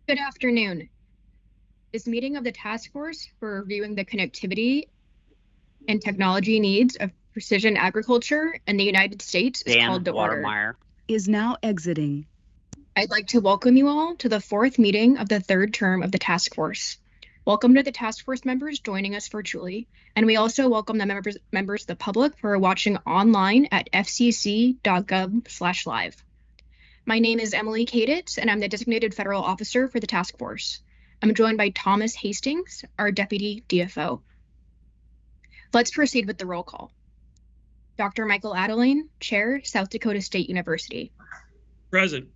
Good afternoon. This meeting of the task force for reviewing the connectivity and technology needs of precision agriculture in the United States is called to order. Watermeyer is now exiting. I'd like to welcome you all to the fourth meeting of the third term of the task force. Welcome to the task force members joining us virtually, and we also welcome the members of the public who are watching online at fcc.gov/live. My name is Emily Kaditz, and I'm the designated federal officer for the task force. I'm joined by Thomas Hastings, our deputy DFO. Let's proceed with the roll call. Dr. Michael Adeline, Chair, South Dakota State University. Present.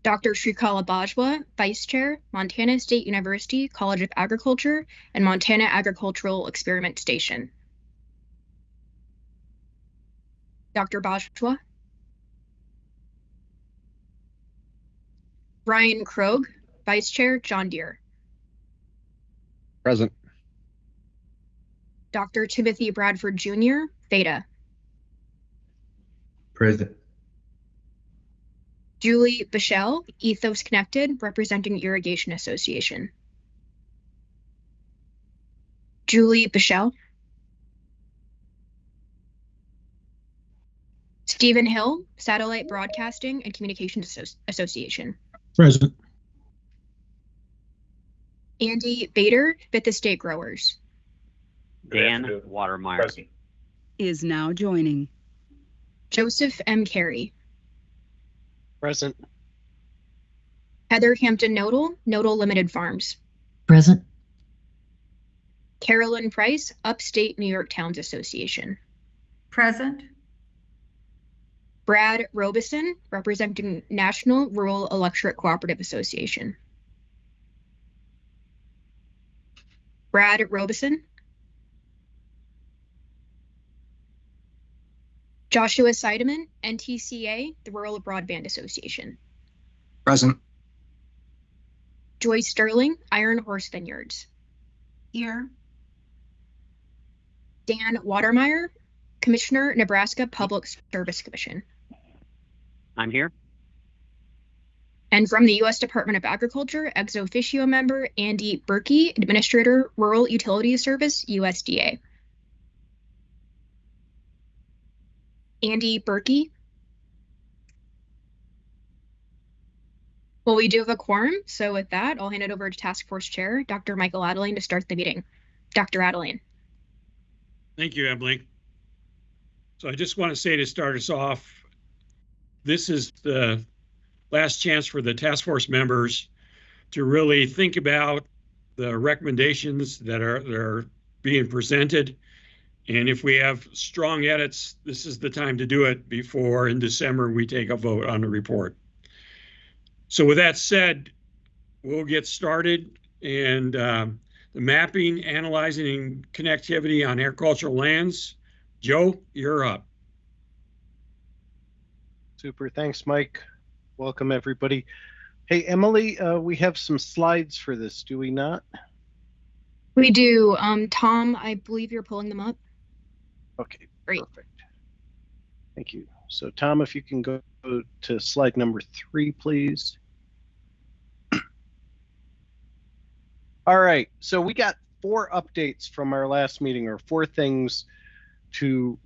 Dr. Shrikala Bajwa, Vice Chair, Montana State University College of Agriculture and Montana Agricultural Experiment Station. Dr. Bajwa. Brian Krogh, Vice Chair, John Deere. Present. Dr. Timothy Bradford Jr., Theta. Present. Julie Bichelle, Ethos Connected, representing Irrigation Association. Julie Bichelle. Stephen Hill, Satellite Broadcasting and Communications Association. Present. Andy Bader, Fifth Estate Growers. Dan Watermeyer Is now joining. Joseph M. Carey. Present. Heather Hampton Nodal, Nodal Limited Farms. Present. Carolyn Price, Upstate New York Towns Association. Present. Brad Robeson, representing National Rural Electric Cooperative Association. Brad Robeson. Joshua Seideman, NTCA, the Rural Broadband Association. Present. Joyce Sterling, Iron Horse Vineyards. Here. Dan Watermeyer, Commissioner, Nebraska Public Service Commission. I'm here. And from the U.S. Department of Agriculture, ex officio member Andy Berkey, Administrator, Rural Utilities Service, USDA. Andy Berkey. Well, we do have a quorum, so with that, I'll hand it over to Task Force Chair, Dr. Michael Adeline, to start the meeting. Dr. Adeline. Thank you, Emily. So I just want to say to start us off, this is the last chance for the task force members to really think about the recommendations that are being presented. And if we have strong edits, this is the time to do it before in December we take a vote on the report. So with that said, we'll get started. And the mapping, analyzing, and connectivity on agricultural lands. Joe, you're up. Super. Thanks, Mike. Welcome, everybody. Hey, Emily, we have some slides for this, do we not? We do. Tom, I believe you're pulling them up. Okay, Great. Perfect. Thank you. So, Tom, if you can go to slide number 3, please. All right, so we got 4 updates from our last meeting, or 4 things to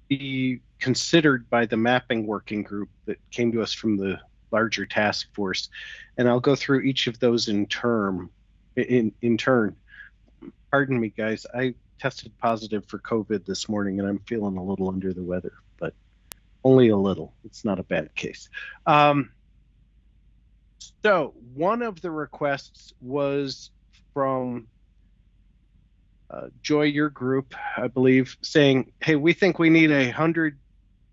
be considered by the mapping working group that came to us from the larger task force. And I'll go through each of those in turn. Pardon me, guys. I tested positive for COVID this morning and I'm feeling a little under the weather, but only a little. It's not a bad case. So one of the requests was from Joy, your group, I believe, saying, hey, we think we need 100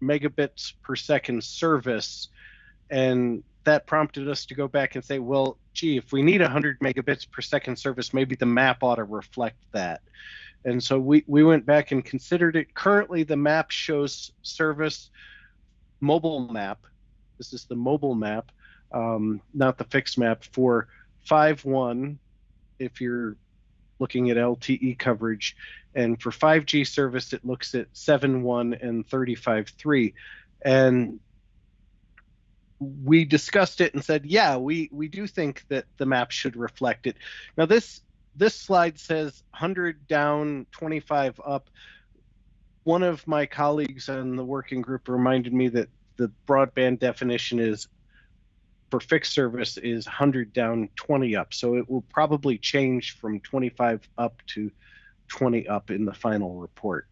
megabits per second service. And that prompted us to go back and say, well, gee, if we need 100 megabits per second service, maybe the map ought to reflect that. And so we went back and considered it. Currently, the map shows service mobile map. This is the mobile map, not the fixed map, for 5.1 if you're looking at LTE coverage. And for 5G service, it looks at 7.1 and 35.3. And we discussed it and said, yeah, we do think that the map should reflect it. Now this slide says 100 down, 25 up. One of my colleagues on the working group reminded me that the broadband definition is for fixed service is 100 down, 20 up. So it will probably change from 25 up to 20 up in the final report.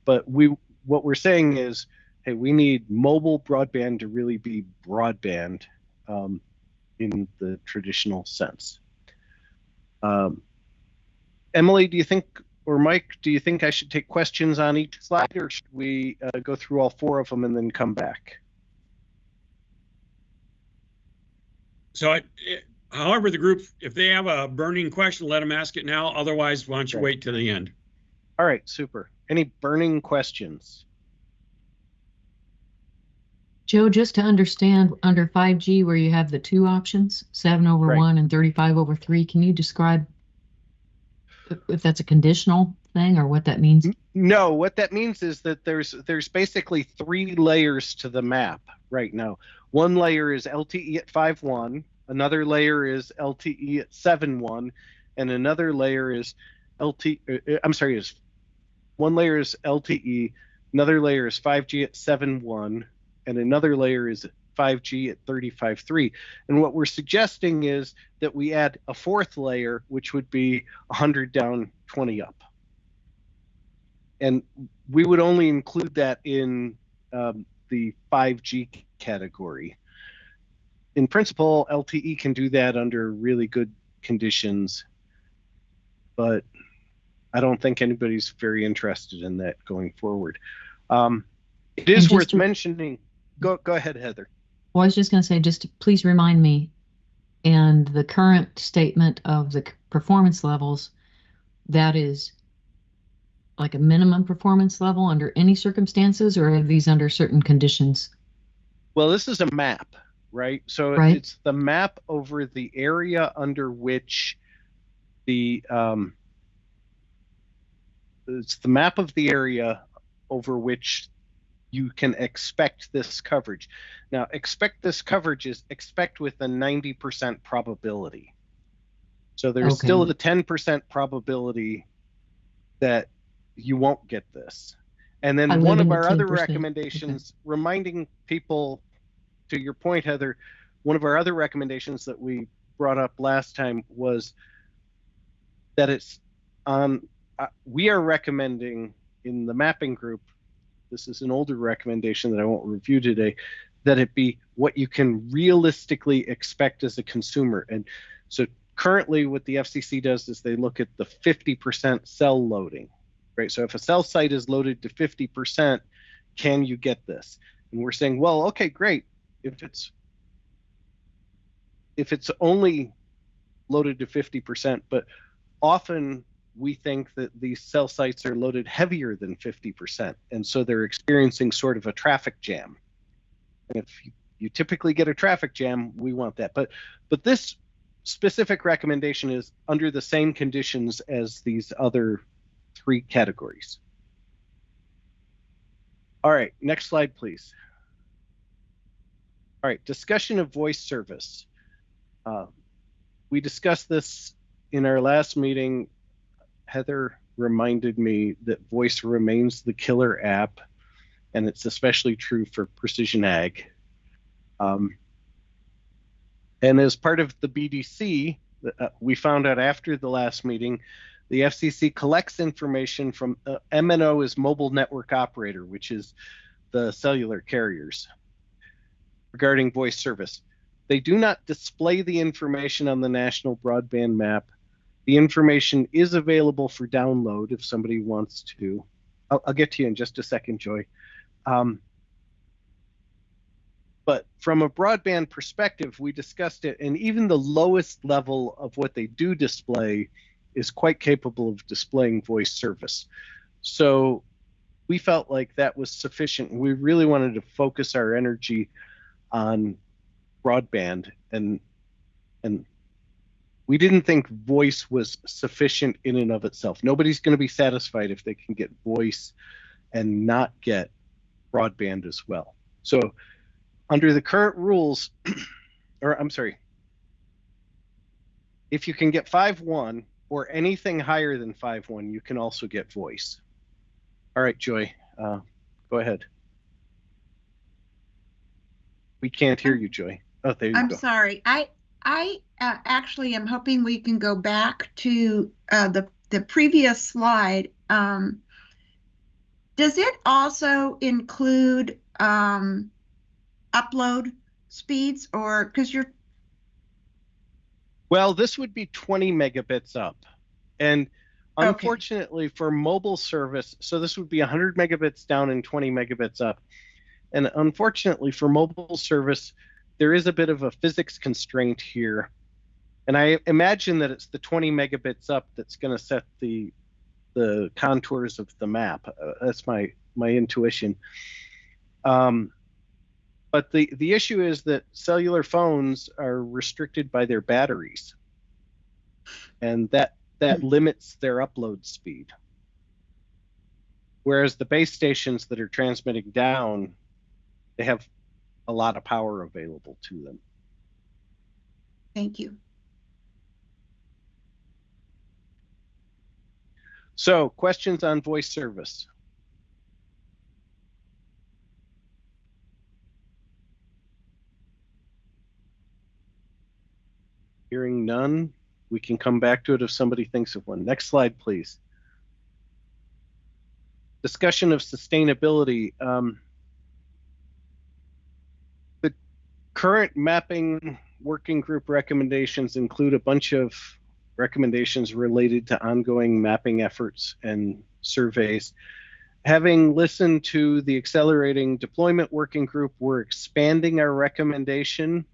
But what we're saying is, hey, we need mobile broadband to really be broadband in the traditional sense. Emily, do you think, or Mike, do you think I should take questions on each slide, or should we go through all 4 of them and then come back? So, however, the group, if they have a burning question, let them ask it now. Otherwise, why don't you wait till the end? All right, super. Any burning questions? Joe, just to understand, under 5G where you have the 2 options, 7/1 and 35/3, can you describe if that's a conditional thing or what that means? No, what that means is that there's basically 3 layers to the map right now. One layer is LTE at 5.1, another layer is LTE at 7.1, and another layer is one layer is LTE, another layer is 5G at 7.1, and another layer is 5G at 35.3. And what we're suggesting is that we add a 4th layer, which would be 100 down, 20 up. And we would only include that in the 5G category. In principle, LTE can do that under really good conditions, but I don't think anybody's very interested in that going forward. It is worth mentioning. Go ahead, Heather. Well, I was just going to say, just please remind me, and the current statement of the performance levels, that is like a minimum performance level under any circumstances, or are these under certain conditions? Well, this is a map, right? So it's the map over the area under which it's the map of the area over which you can expect this coverage. Now, expect this coverage is expect with a 90% probability. So there's still a 10% probability that you won't get this. And then one of our other recommendations, reminding people, to your point, Heather, one of our other recommendations that we brought up last time was that it's on, we are recommending in the mapping group, this is an older recommendation that I won't review today, that it be what you can realistically expect as a consumer. And so currently what the FCC does is they look at the 50% cell loading, right? So if a cell site is loaded to 50%, can you get this? And we're saying, well, okay, great. If it's only loaded to 50%, but often we think that these cell sites are loaded heavier than 50%. And so they're experiencing sort of a traffic jam. And if you typically get a traffic jam, we want that. But this specific recommendation is under the same conditions as these other 3 categories. All right, next slide, please. All right, discussion of voice service. We discussed this in our last meeting. Heather reminded me that voice remains the killer app, and it's especially true for precision ag. And as part of the BDC, we found out after the last meeting, the FCC collects information from MNO is Mobile Network Operator, which is the cellular carriers, regarding voice service. They do not display the information on the national broadband map. The information is available for download if somebody wants to. I'll get to you in just a second, Joy. But from a broadband perspective, we discussed it, and even the lowest level of what they do display is quite capable of displaying voice service. So we felt like that was sufficient. We really wanted to focus our energy on broadband, and we didn't think voice was sufficient in and of itself. Nobody's going to be satisfied if they can get voice and not get broadband as well. So Under the current rules, or I'm sorry, if you can get 5.1 or anything higher than 5.1, you can also get voice. All right, Joy, go ahead. We can't hear you, Joy. Oh, there you I'm go. sorry. I actually am hoping we can go back to the previous slide. Does it also include upload speeds, or because you're? Well, this would be 20 megabits up. And unfortunately for mobile service, so this would be 100 megabits down and 20 megabits up. And unfortunately for mobile service, there is a bit of a physics constraint here. And I imagine that it's the 20 megabits up that's going to set the contours of the map. That's my intuition. But the issue is that cellular phones are restricted by their batteries, and that limits their upload speed. Whereas the base stations that are transmitting down, they have a lot of power available to them. Thank you. So, questions on voice service? Hearing none, we can come back to it if somebody thinks of one. Next slide, please. Discussion of sustainability. The current mapping working group recommendations include a bunch of recommendations related to ongoing mapping efforts and surveys. Having listened to the Accelerating Deployment Working Group, we're expanding our recommendation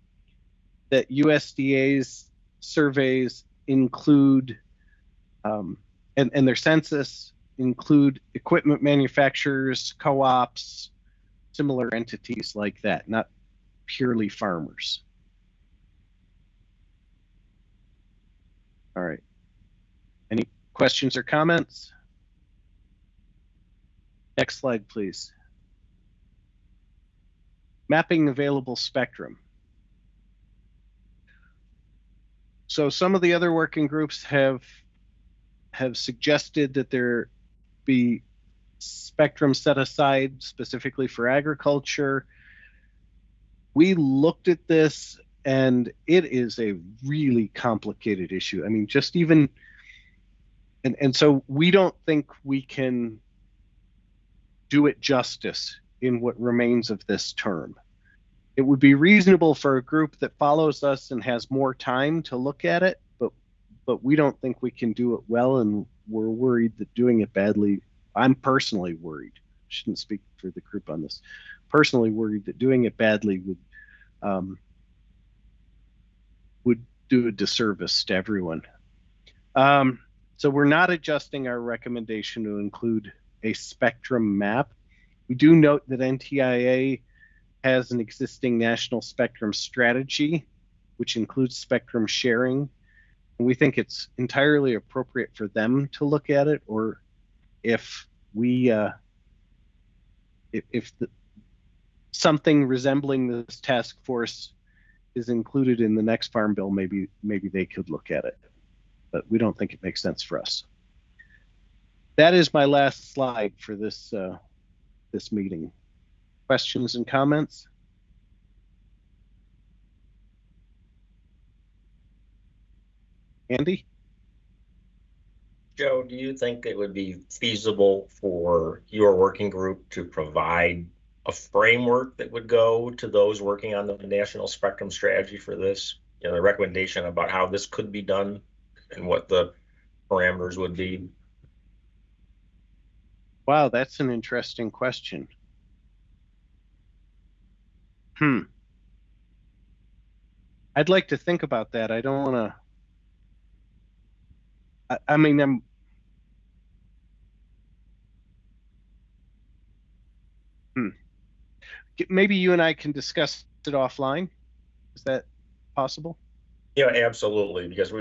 that USDA's surveys include, and their census include equipment manufacturers, co-ops, similar entities like that, not purely farmers. All right. Any questions or comments? Next slide, please. Mapping available spectrum. So some of the other working groups have suggested that there be spectrum set aside specifically for agriculture. We looked at this, and it is a really complicated issue. I mean, just even, and so we don't think we can do it justice in what remains of this term. It would be reasonable for a group that follows us and has more time to look at it, but we don't think we can do it well, and we're worried that doing it badly. I'm personally worried. Shouldn't speak for the group on this. Personally worried that doing it badly would do a disservice to everyone. So we're not adjusting our recommendation to include a spectrum map. We do note that NTIA has an existing national spectrum strategy, which includes spectrum sharing. And we think it's entirely appropriate for them to look at it, or if we, something resembling this task force is included in the next farm bill, maybe they could look at it, but we don't think it makes sense for us. That is my last slide for this this meeting. Questions and comments? Andy? Joe, do you think it would be feasible for your working group to provide a framework that would go to those working on the national spectrum strategy for this? You know, the recommendation about how this could be done and what the parameters would be? Wow, that's an interesting question. I'd like to think about that. I don't want to. I mean, maybe you and I can discuss it offline. Is that possible? Yeah, absolutely. Because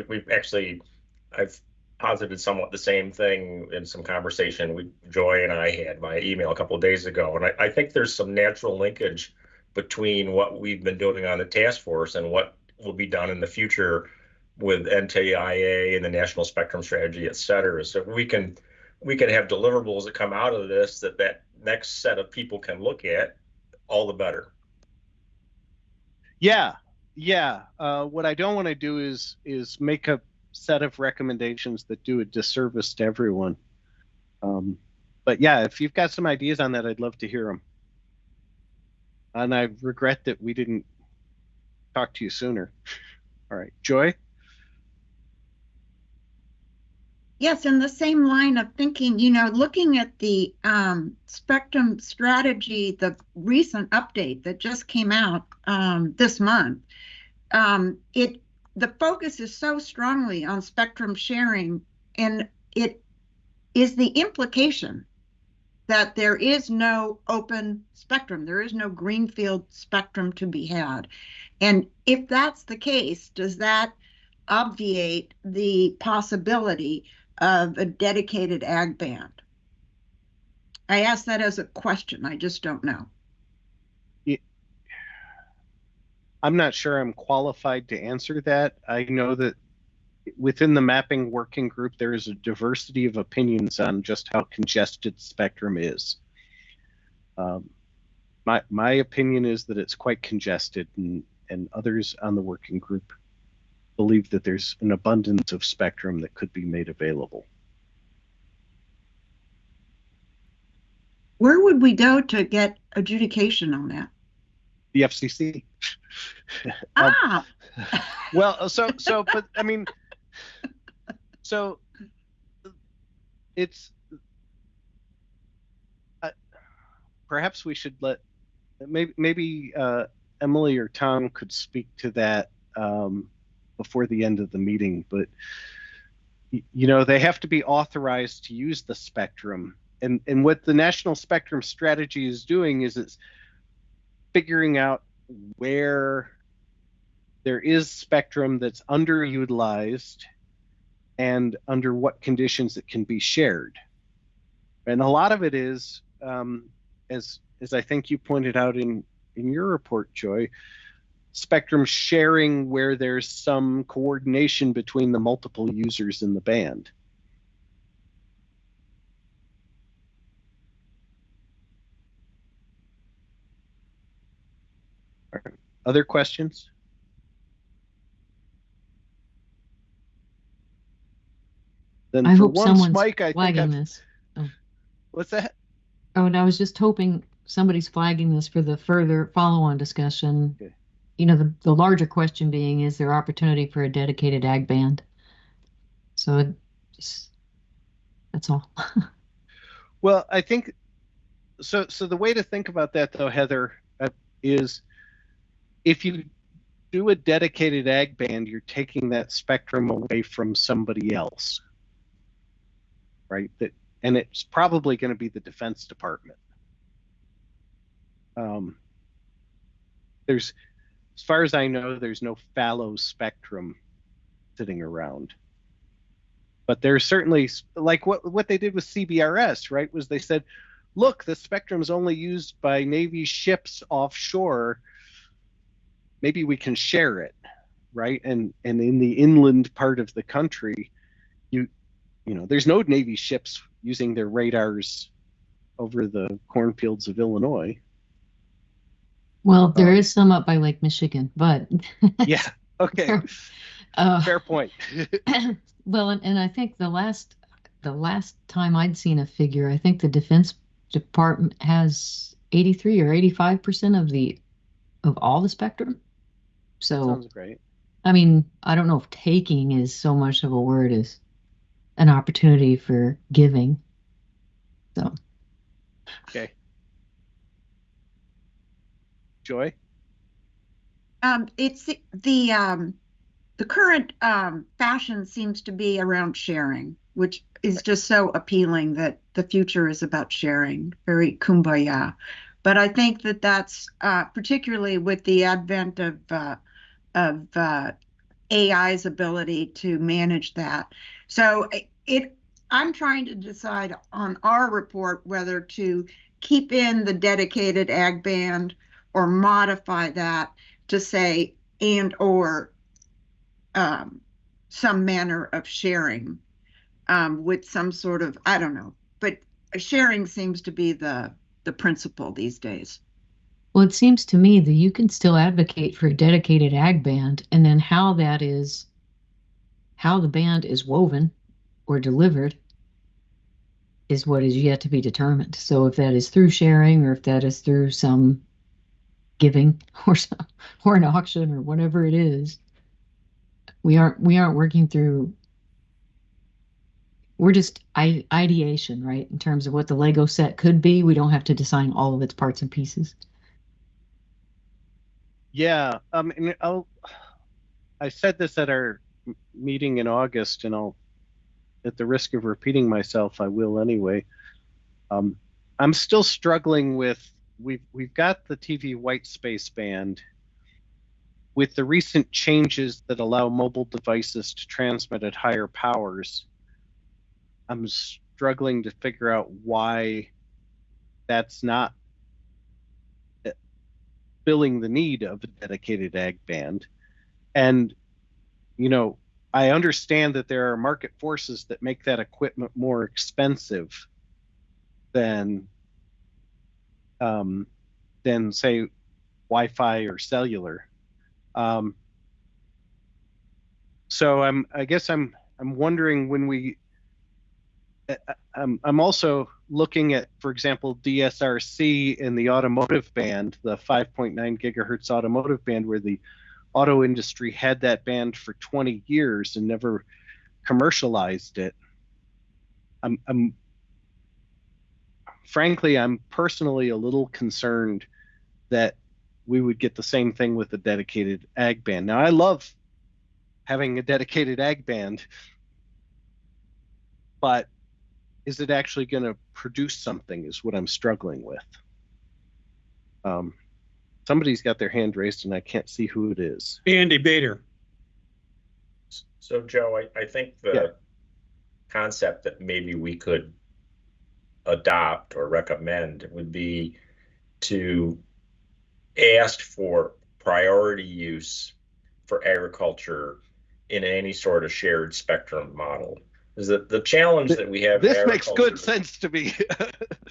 I've posited somewhat the same thing in some conversation Joy and I had via email a couple of days ago. And I think there's some natural linkage between what we've been doing on the task force and what will be done in the future with NTIA and the National Spectrum Strategy, et cetera. So if we can have deliverables that come out of this that next set of people can look at, all the better. Yeah. What I don't want to do is make a set of recommendations that do a disservice to everyone. But yeah, if you've got some ideas on that, I'd love to hear them. And I regret that we didn't talk to you sooner. All right, Joy? Yes, in the same line of thinking, looking at the spectrum strategy, the recent update that just came out this month, the focus is so strongly on spectrum sharing, and it is the implication that there is no open spectrum, there is no greenfield spectrum to be had. And if that's the case, does that obviate the possibility of a dedicated ag band? I ask that as a question. I just don't know. I'm not sure I'm qualified to answer that. I know that within the mapping working group, there is a diversity of opinions on just how congested spectrum is. My opinion is that it's quite congested, and others on the working group believe that there's an abundance of spectrum that could be made available. Where would we go to get adjudication on that? The FCC. Well, but I mean, so it's perhaps we should let maybe Emily or Tom could speak to that before the end of the meeting, but they have to be authorized to use the spectrum, and what the National Spectrum Strategy is doing is it's figuring out where there is spectrum that's underutilized and under what conditions it can be shared. And a lot of it is, as I think you pointed out in your report, Joy, spectrum sharing where there's some coordination between the multiple users in the band. All right. Other questions? Then I for hope once, someone's Mike, I think flagging this. Oh. What's that? Oh, and I was just hoping somebody's flagging this for the further follow-on discussion. Okay. The larger question being, is there opportunity for a dedicated ag band? So that's all. Well, I think so. So the way to think about that, though, Heather, is if you do a dedicated ag band, you're taking that spectrum away from somebody else, right? And it's probably going to be the Defense Department. As far as I know, there's no fallow spectrum sitting around. But there's certainly, like what they did with CBRS, right, was they said, look, the spectrum is only used by Navy ships offshore. Maybe we can share it, right? And in the inland part of the country, there's no Navy ships using their radars over the cornfields of Illinois. Well, there is some up by Lake Michigan, but yeah, okay, fair point. Well, and I think the last time I'd seen a figure, I think the Defense Department has 83 or 85% of all the spectrum. So sounds great. I mean, I don't know if taking is so much of a word as an opportunity for giving. So okay. Joy? It's the current fashion seems to be around sharing, which is just so appealing that the future is about sharing, very kumbaya. But I think that's particularly with the advent of AI's ability to manage that. So I'm trying to decide on our report whether to keep in the dedicated ag band or modify that to say and or some manner of sharing with some sort of, I don't know, but sharing seems to be the principle these days. Well, it seems to me that you can still advocate for a dedicated ag band, and then how the band is woven or delivered is what is yet to be determined. So if that is through sharing, or if that is through some giving or an auction or whatever it is, we aren't working through. We're just ideation, right? In terms of what the Lego set could be, we don't have to design all of its parts and pieces. Yeah, and I said this at our meeting in August, and at the risk of repeating myself, I will anyway. I'm still struggling with, we've got the TV white space band. With the recent changes that allow mobile devices to transmit at higher powers, I'm struggling to figure out why that's not filling the need of a dedicated ag band. And, you know, I understand that there are market forces that make that equipment more expensive than say Wi-Fi or cellular. So I guess I'm wondering when I'm also looking at, for example, DSRC in the automotive band, the 5.9 gigahertz automotive band, where the auto industry had that band for 20 years and never commercialized it. Frankly, I'm personally a little concerned that we would get the same thing with a dedicated ag band. Now, I love having a dedicated ag band, but is it actually going to produce something is what I'm struggling with. Somebody's got their hand raised and I can't see who it is. Andy Bader. So Joe, I think the concept that maybe we could adopt or recommend would be to ask for priority use for agriculture in any sort of shared spectrum model. Is that the challenge that we have? This makes good sense to me.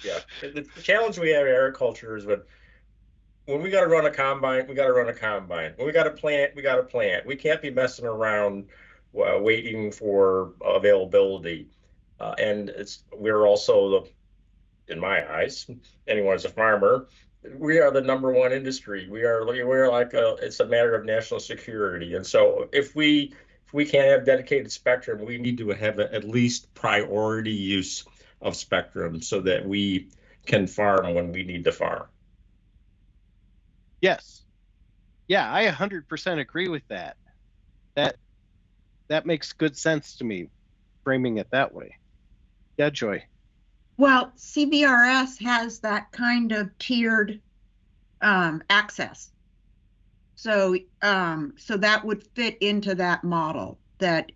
Yeah, the challenge we have in agriculture is when we got to run a combine, we got to run a combine. When we got to plant, we got to plant. We can't be messing around waiting for availability. And we're also in my eyes, anyone as a farmer, we are the number one industry. We're like it's a matter of national security. And so if we can't have dedicated spectrum, we need to have at least priority use of spectrum so that we can farm when we need to farm. Yes. Yeah, I 100% agree with that. That makes good sense to me, framing it that way. Yeah, Joy. Well, CBRS has that kind of tiered access. So that would fit into that model, that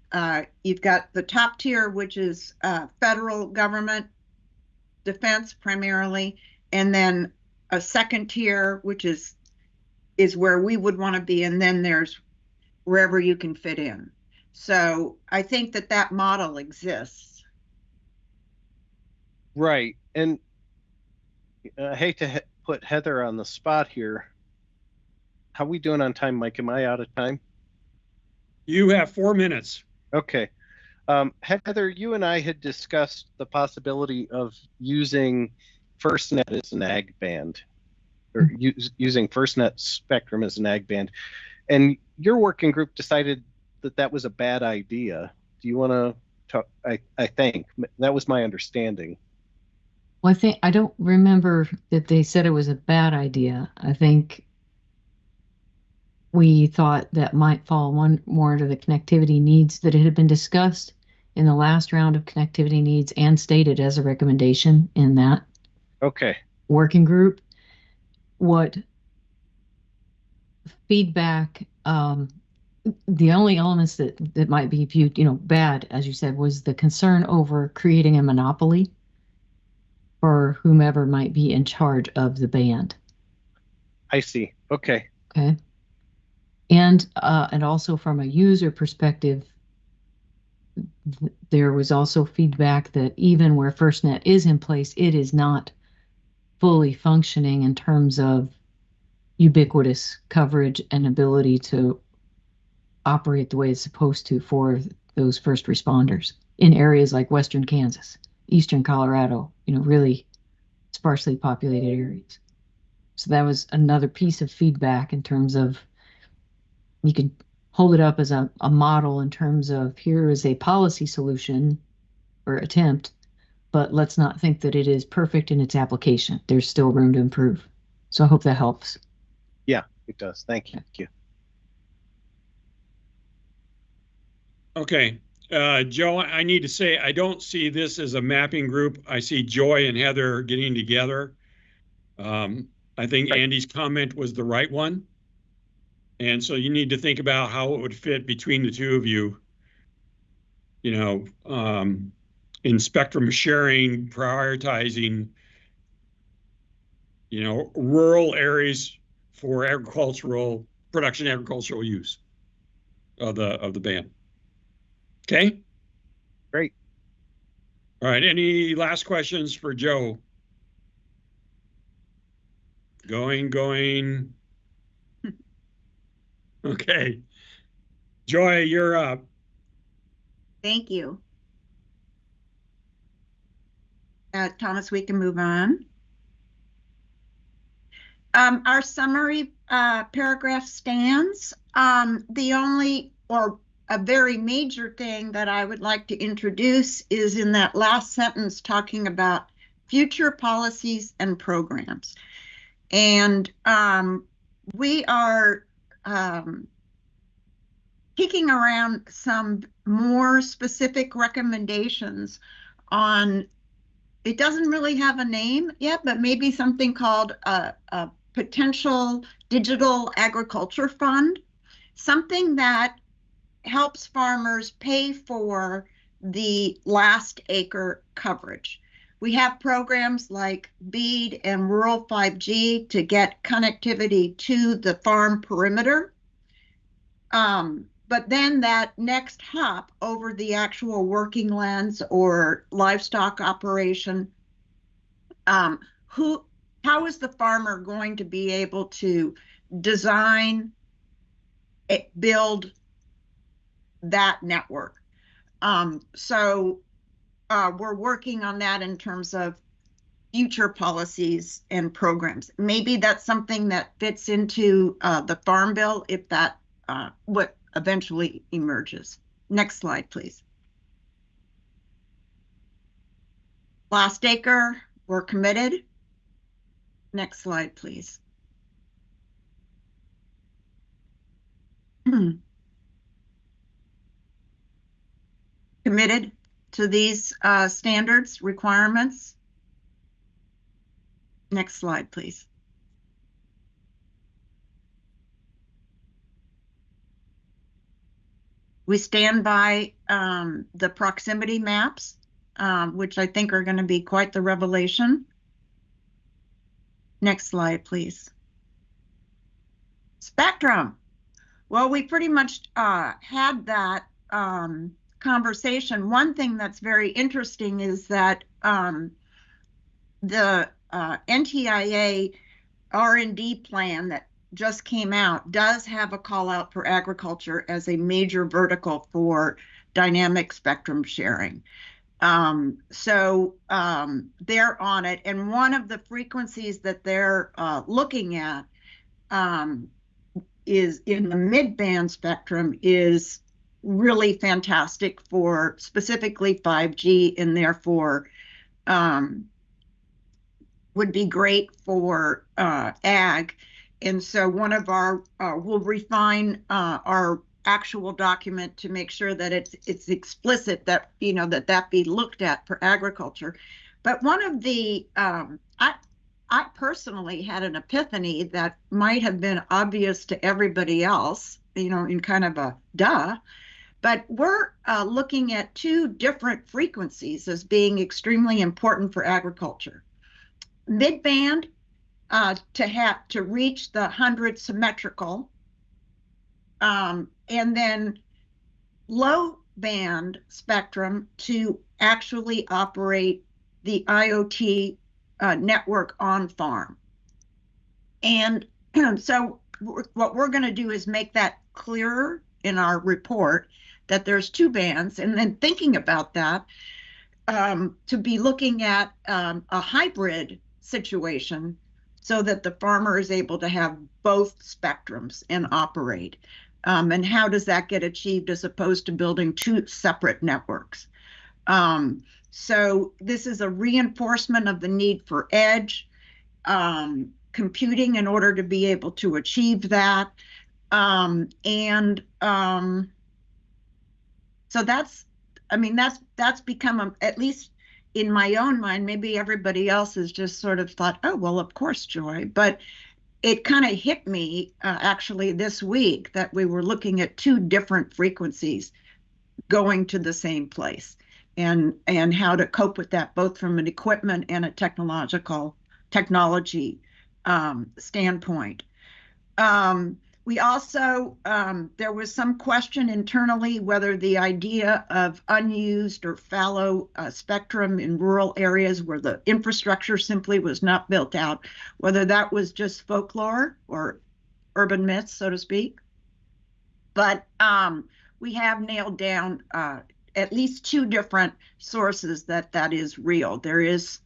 you've got the top tier, which is federal government defense primarily, and then a second tier, which is where we would want to be, and then there's wherever you can fit in. So I think that model exists. Right. And I hate to put Heather on the spot here. How we doing on time, Mike? Am I out of time? You have 4 minutes. Okay. Heather, you and I had discussed the possibility of using FirstNet as an ag band, or using FirstNet spectrum as an ag band. And your working group decided that was a bad idea. Do you want to talk? I think that was my understanding. Well, I don't remember that they said it was a bad idea. I think we thought that might fall more into the connectivity needs that had been discussed in the last round of connectivity needs and stated as a recommendation in that working group. What feedback, the only elements that might be viewed, bad, as you said, was the concern over creating a monopoly for whomever might be in charge of the band. I see. Okay. Okay. And also from a user perspective, there was also feedback that even where FirstNet is in place, it is not fully functioning in terms of ubiquitous coverage and ability to operate the way it's supposed to for those first responders in areas like Western Kansas, Eastern Colorado, really sparsely populated areas. So that was another piece of feedback in terms of you could hold it up as a model in terms of here is a policy solution or attempt, but let's not think that it is perfect in its application. There's still room to improve. So I hope that helps. Yeah, it does. Thank you. Thank you. Okay. Joe, I need to say, I don't see this as a mapping group. I see Joy and Heather getting together. I think Andy's comment was the right one. And so you need to think about how it would fit between the two of you, in spectrum sharing, prioritizing, rural areas for agricultural use of the band. Okay? Great. All right. Any last questions for Joe? Going. Okay. Joy, you're up. Thank you. Thomas, we can move on. Our summary paragraph stands. The only or a very major thing that I would like to introduce is in that last sentence talking about future policies and programs. And we are kicking around some more specific recommendations on, it doesn't really have a name yet, but maybe something called a potential digital agriculture fund, something that helps farmers pay for the last acre coverage. We have programs like BEAD and Rural 5G to get connectivity to the farm perimeter. But then that next hop over the actual working lands or livestock operation, how is the farmer going to be able to design, build that network? So we're working on that in terms of future policies and programs. Maybe that's something that fits into the Farm Bill if that what eventually emerges. Next slide, please. Last acre, we're committed. Next slide, please. Committed to these standards, requirements. Next slide, please. We stand by the proximity maps, which I think are going to be quite the revelation. Next slide, please. Spectrum. Well, we pretty much had that conversation. One thing that's very interesting is that the NTIA R&D plan that just came out does have a call out for agriculture as a major vertical for dynamic spectrum sharing. So they're on it. And one of the frequencies that they're looking at is in the mid-band spectrum is really fantastic for specifically 5G, and therefore would be great for ag. And so one of our, we'll refine our actual document to make sure that it's explicit that, that be looked at for agriculture. But one of the, I personally had an epiphany that might have been obvious to everybody else, in kind of a duh, but we're looking at two different frequencies as being extremely important for agriculture. Mid-band to reach the 100 symmetrical, and then low band spectrum to actually operate the IoT network on farm. And so what we're going to do is make that clearer in our report that there's 2 bands, and then thinking about that, to be looking at a hybrid situation so that the farmer is able to have both spectrums and operate. And how does that get achieved as opposed to building 2 separate networks? So this is a reinforcement of the need for edge computing in order to be able to achieve that. So that's become, at least in my own mind, maybe everybody else has just sort of thought, oh, well, of course, Joy, but it kind of hit me actually this week that we were looking at 2 different frequencies going to the same place, and how to cope with that, both from an equipment and a technology standpoint. We also, there was some question internally whether the idea of unused or fallow spectrum in rural areas where the infrastructure simply was not built out, whether that was just folklore or urban myths, so to speak. But we have nailed down at least 2 different sources that is real. There is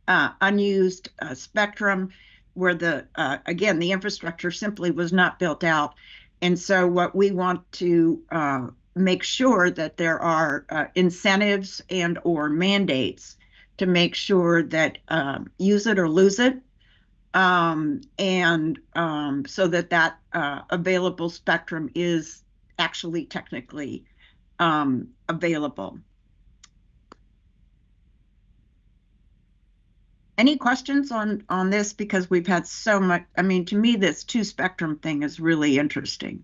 unused spectrum where again, the infrastructure simply was not built out. And so what we want to make sure that there are incentives and or mandates to make sure that use it or lose it, and so that available spectrum is actually technically available. Any questions on this? Because we've had so much, I mean, to me, this 2 spectrum thing is really interesting.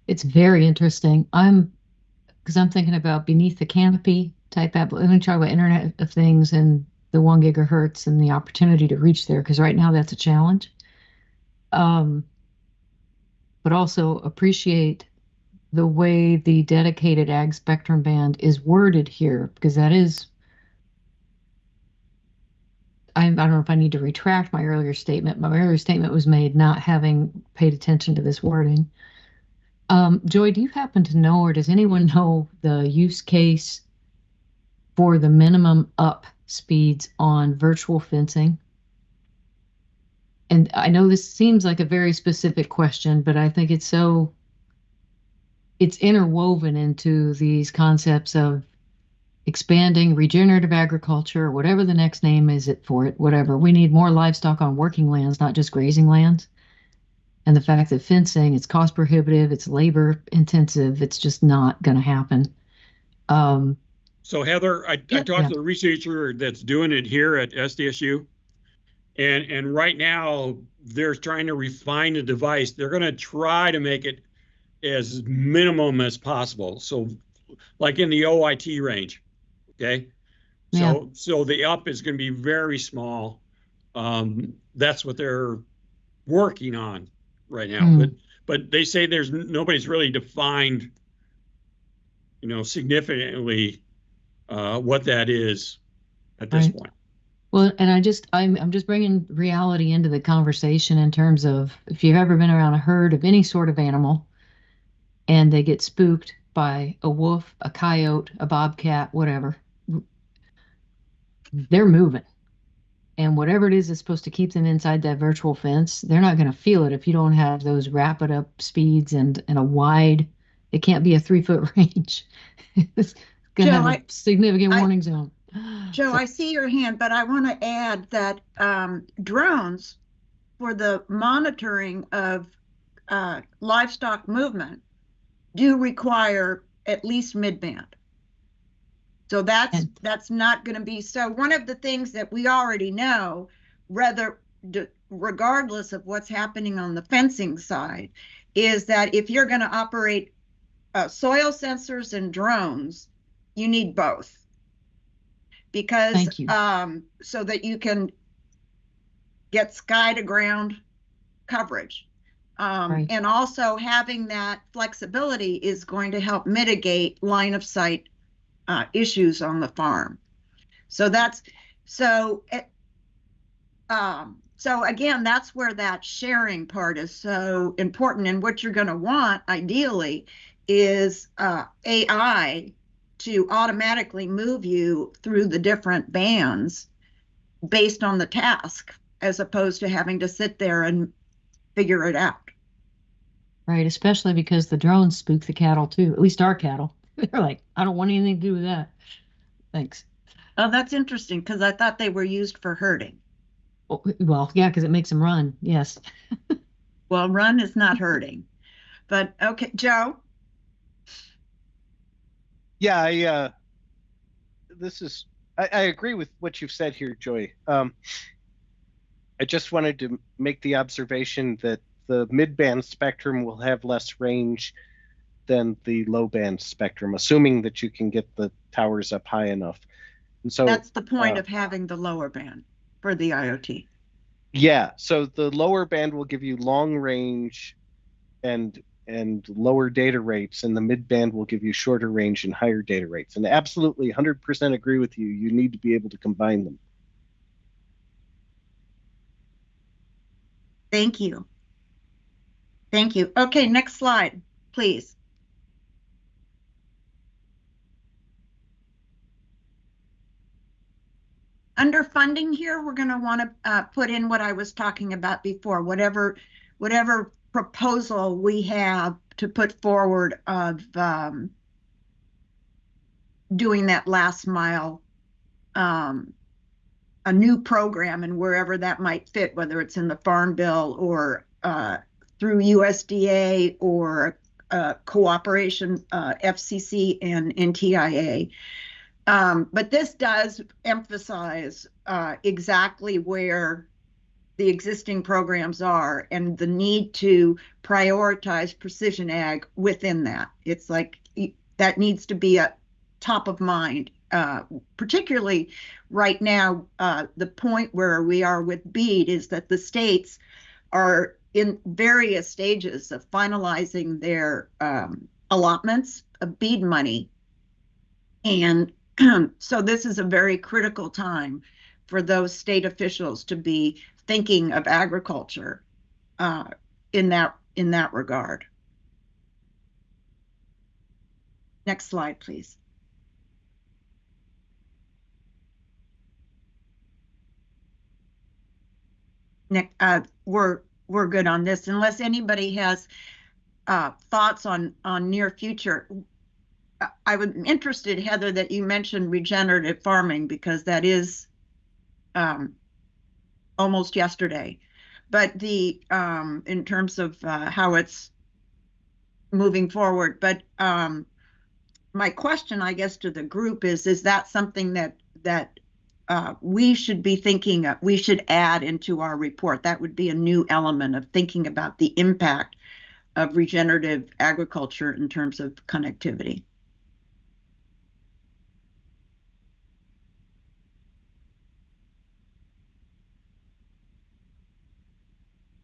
It's very interesting. Because I'm thinking about beneath the canopy type app. Let me talk about Internet of Things and the 1 gigahertz and the opportunity to reach there, because right now that's a challenge. But also appreciate the way the dedicated ag spectrum band is worded here, because that is, I don't know if I need to retract my earlier statement. My earlier statement was made not having paid attention to this wording. Joy, do you happen to know, or does anyone know the use case for the minimum up speeds on virtual fencing? And I know this seems like a very specific question, but I think it's interwoven into these concepts of expanding regenerative agriculture, or whatever the next name is for it, whatever. We need more livestock on working lands, not just grazing lands. And the fact that fencing, it's cost prohibitive, it's labor intensive, it's just not going to happen. So Heather, I talked to the researcher that's doing it here at SDSU, and right now they're trying to refine the device. They're going to try to make it as minimum as possible. So like in the OIT range. Okay. Yeah. So the up is going to be very small. That's what they're working on right now. But they say nobody's really defined, significantly what that is at this point. Well, and I'm just bringing reality into the conversation in terms of, if you've ever been around a herd of any sort of animal and they get spooked by a wolf, a coyote, a bobcat, whatever, they're moving. And whatever it is that's supposed to keep them inside that virtual fence, they're not going to feel it if you don't have those rapid up speeds and a wide, it can't be a 3-foot range. It's going to have a significant warning zone. Joe, I see your hand, but I want to add that drones for the monitoring of livestock movement do require at least mid-band. So that's not going to be, so one of the things that we already know, regardless of what's happening on the fencing side, is that if you're going to operate soil sensors and drones, you need both. Because so that you can get sky to ground coverage. Right. And also having that flexibility is going to help mitigate line of sight issues on the farm. So again, that's where that sharing part is so important. And what you're going to want, ideally, is AI to automatically move you through the different bands based on the task, as opposed to having to sit there and figure it out. Right, especially because the drones spook the cattle too, at least our cattle. They're like, I don't want anything to do with that. Thanks. Oh, that's interesting, because I thought they were used for herding. Oh, well, yeah, because it makes them run. Yes. Well, run is not herding. But okay, Joe? Yeah, I agree with what you've said here, Joy. I just wanted to make the observation that the mid-band spectrum will have less range than the low-band spectrum, assuming that you can get the towers up high enough. And so That's the point of having the lower band for the IoT. Yeah, so the lower band will give you long range and lower data rates, and the mid band will give you shorter range and higher data rates. And absolutely 100% agree with you. You need to be able to combine them. Thank you. Thank you. Okay, next slide, please. Under funding here, we're going to want to put in what I was talking about before, whatever proposal we have to put forward of doing that last mile, a new program, and wherever that might fit, whether it's in the Farm Bill or through USDA or cooperation, FCC and NTIA. But this does emphasize exactly where the existing programs are and the need to prioritize precision ag within that. It's like that needs to be a top of mind, particularly right now. The point where we are with BEAD is that the states are in various stages of finalizing their allotments of BEAD money. And so this is a very critical time for those state officials to be thinking of agriculture in that regard. Next slide, please. We're good on this, unless anybody has thoughts on near future. I would be interested, Heather, that you mentioned regenerative farming, because that is almost yesterday. But the in terms of how it's moving forward. But my question, I guess, to the group is that something that we should be thinking of, we should add into our report? That would be a new element of thinking about the impact of regenerative agriculture in terms of connectivity.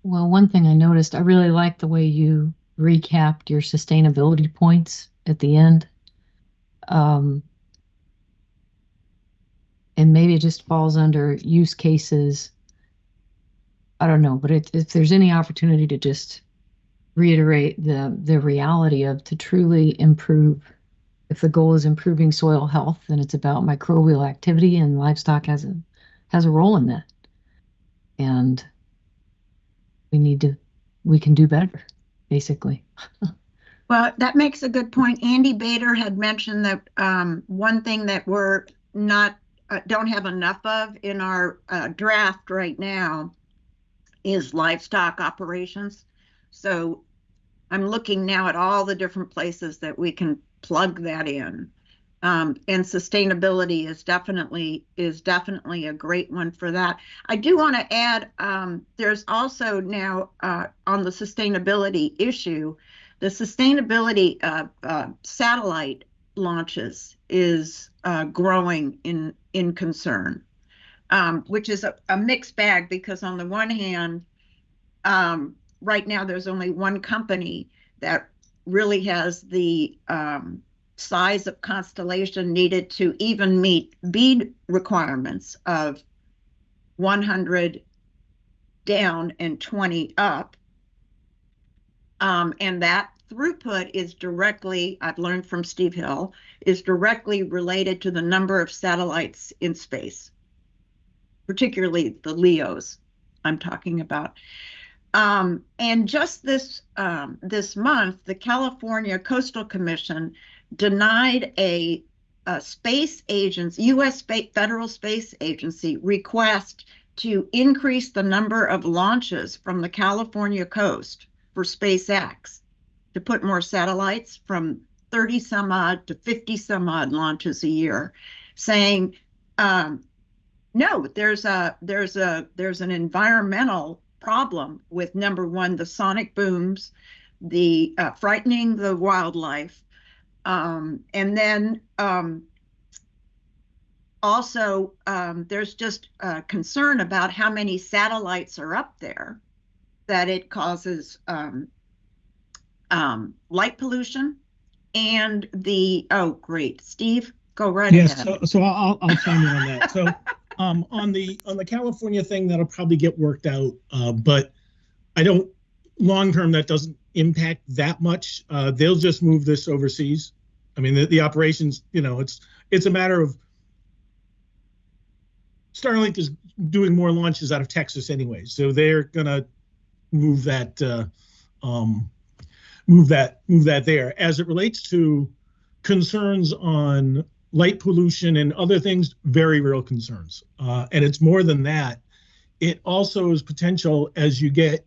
Well, one thing I noticed, I really like the way you recapped your sustainability points at the end. And maybe it just falls under use cases. I don't know, but if there's any opportunity to just reiterate the reality of to truly improve, if the goal is improving soil health, then it's about microbial activity, and livestock has a role in that. And we can do better, basically. Well, that makes a good point. Andy Bader had mentioned that one thing that we're not don't have enough of in our draft right now is livestock operations. So I'm looking now at all the different places that we can plug that in. And sustainability is definitely a great one for that. I do want to add, there's also now on the sustainability issue, the sustainability of satellite launches is growing in concern. which is a mixed bag because on the one hand, right now there's only one company that really has the size of constellation needed to even meet BEAD requirements of 100 down and 20 up. And that throughput is directly, I've learned from Steve Hill, is directly related to the number of satellites in space, particularly the LEOs I'm talking about. And just this month, the California Coastal Commission denied a space agency, U.S. Federal Space Agency request to increase the number of launches from the California coast for SpaceX, to put more satellites from 30 some odd to 50 some odd launches a year, saying, no, there's an environmental problem with, number one, the sonic booms, the frightening the wildlife, and then also there's just concern about how many satellites are up there, that it causes light pollution and the, oh great, Steve, go right ahead. Yes, so I'll chime in on that. So on the California thing, that'll probably get worked out, but I don't, long term, that doesn't impact that much. They'll just move this overseas. I mean, the operations, it's a matter of Starlink is doing more launches out of Texas anyway, so they're gonna move that there. As it relates to concerns on light pollution and other things, very real concerns. And it's more than that. It also is potential as you get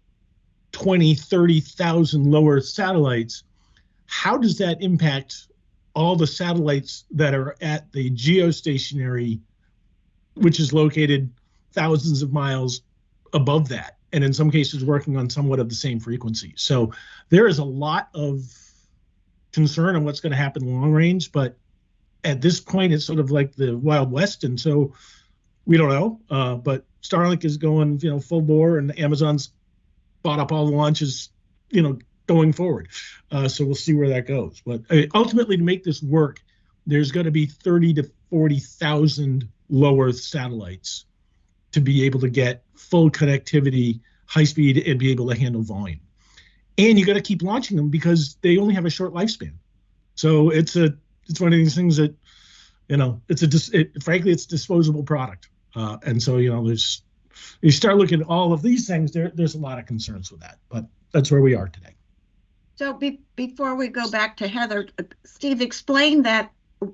20, 30,000 lower satellites. How does that impact all the satellites that are at the geostationary, which is located thousands of miles above that, and in some cases working on somewhat of the same frequency? So there is a lot of concern on what's going to happen long range, but at this point, it's sort of like the Wild West, and so we don't know. But Starlink is going, full bore, and Amazon's bought up all the launches, going forward. So we'll see where that goes. But ultimately, to make this work, there's going to be 30 to 40,000 low Earth satellites to be able to get full connectivity, high speed, and be able to handle volume. And you got to keep launching them because they only have a short lifespan. So it's one of these things that, frankly, it's a disposable product. And so, you start looking at all of these things, there's a lot of concerns with that, but that's where we are today. So before we go back to Heather, Steve, explain that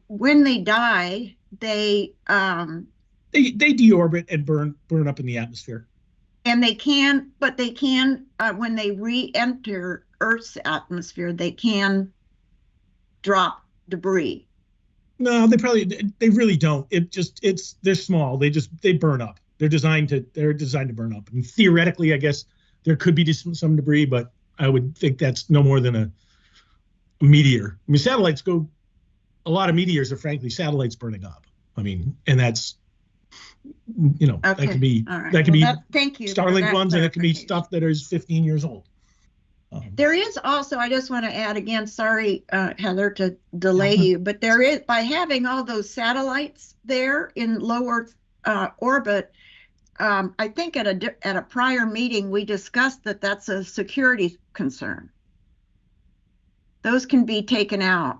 when they die, they deorbit and burn up in the atmosphere. And they can when they re-enter Earth's atmosphere, they can drop debris. No, they really don't. They're small. They burn up. They're designed to burn up. And theoretically, I guess there could be some debris, but I would think that's no more than a meteor. I mean, a lot of meteors are frankly satellites burning up. I mean, and that's, okay. that could be, right. that could be thank you Starlink ones, and it can be stuff that is 15 years old. There is also, I just want to add again, sorry, Heather, to delay you, but there is, by having all those satellites there in low Earth orbit, I think at a prior meeting, we discussed that that's a security concern. Those can be taken out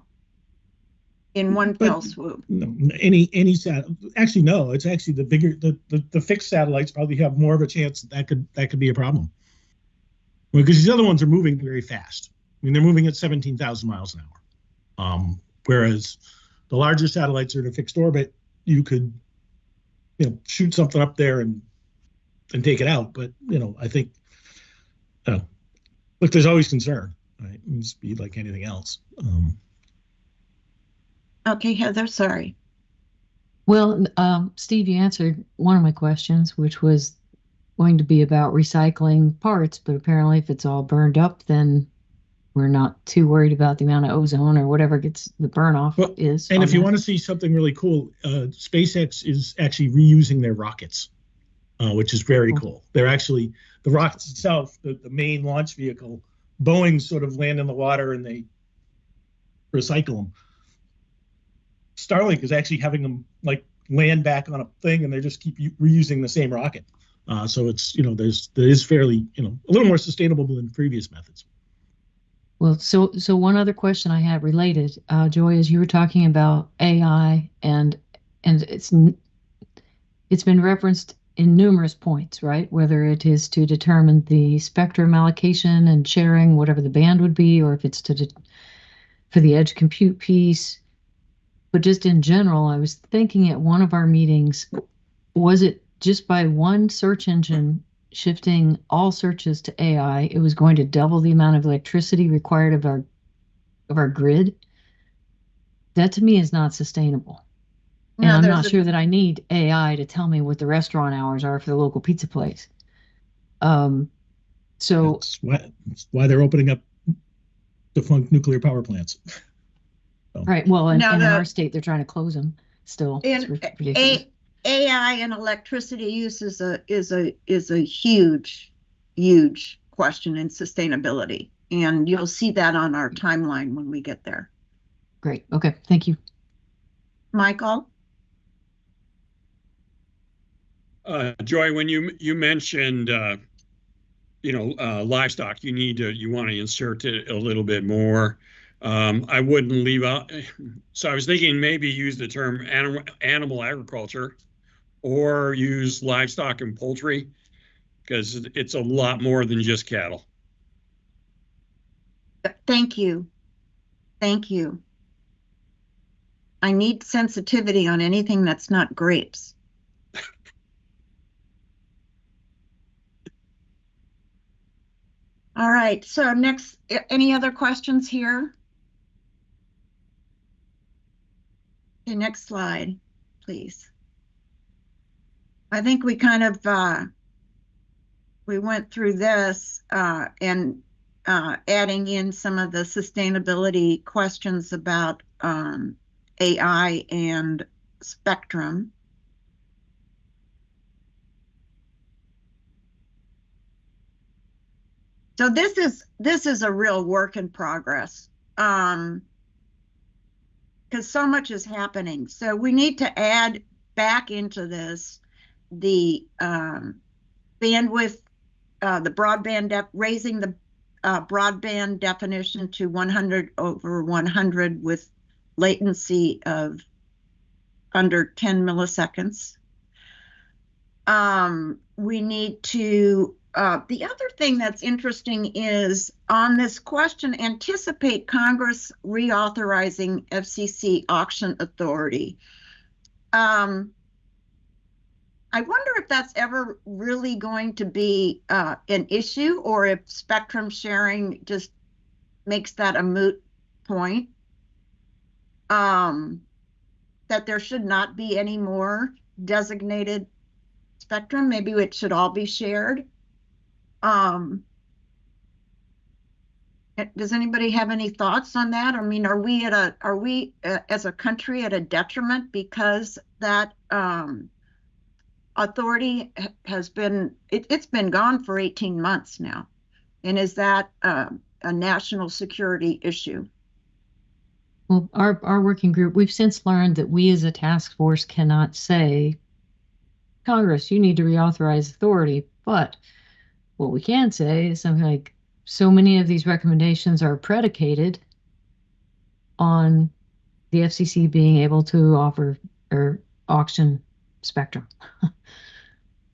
in one fell swoop. No, actually, no, it's actually the bigger, the fixed satellites probably have more of a chance that could be a problem. Because these other ones are moving very fast. I mean, they're moving at 17,000 miles an hour. Whereas the larger satellites are in a fixed orbit, you could, shoot something up there and take it out. But, I think, look, there's always concern, right? It's be like anything else. Okay, Heather, sorry. Well, Steve, you answered one of my questions, which was going to be about recycling parts, but apparently if it's all burned up, then we're not too worried about the amount of ozone or whatever gets the burn off Well, is. And on if you that. want to see something really cool, SpaceX is actually reusing their rockets, which is very cool. They're actually, the rockets itself, the main launch vehicle, Boeing sort of land in the water and they recycle them. Starlink is actually having them like land back on a thing and they just keep reusing the same rocket. So it's, there is fairly, a little more sustainable than previous methods. Well, so one other question I had related, Joy, is you were talking about AI and it's been referenced in numerous points, right? Whether it is to determine the spectrum allocation and sharing, whatever the band would be, or if it's for the edge compute piece. But just in general, I was thinking at one of our meetings, was it just by one search engine shifting all searches to AI, it was going to double the amount of electricity required of our grid? That to me is not sustainable. And I'm not sure that I need AI to tell me what the restaurant hours are for the local pizza place. So that's why they're opening up defunct nuclear power plants. So. Right. Well, and in our state, they're trying to close them still. It's ridiculous. AI and electricity use is a huge question in sustainability, and you'll see that on our timeline when we get there. Great. Okay. Thank you, Michael. Joy, when you mentioned livestock, you want to insert it a little bit more. I wouldn't leave out. So I was thinking maybe use the term animal agriculture or use livestock and poultry because it's a lot more than just cattle. Thank you. Thank you. I need sensitivity on anything that's not grapes. All right, so next, any other questions here? Okay, next slide, please. I think we kind of, we went through this and adding in some of the sustainability questions about AI and spectrum. So this is a real work in progress because so much is happening. So we need to add back into this the bandwidth, the broadband, raising the broadband definition to 100/100 with latency of under 10 milliseconds. We need to the other thing that's interesting is on this question, anticipate Congress reauthorizing FCC auction authority. I wonder if that's ever really going to be an issue or if spectrum sharing just makes that a moot point. That there should not be any more designated spectrum. Maybe it should all be shared. Does anybody have any thoughts on that? I mean, are we as a country at a detriment because that authority has been, it's been gone for 18 months now? And is that a national security issue? Well, our working group, we've since learned that we as a task force cannot say, Congress, you need to reauthorize authority, but what we can say is something like, so many of these recommendations are predicated on the FCC being able to offer or auction spectrum,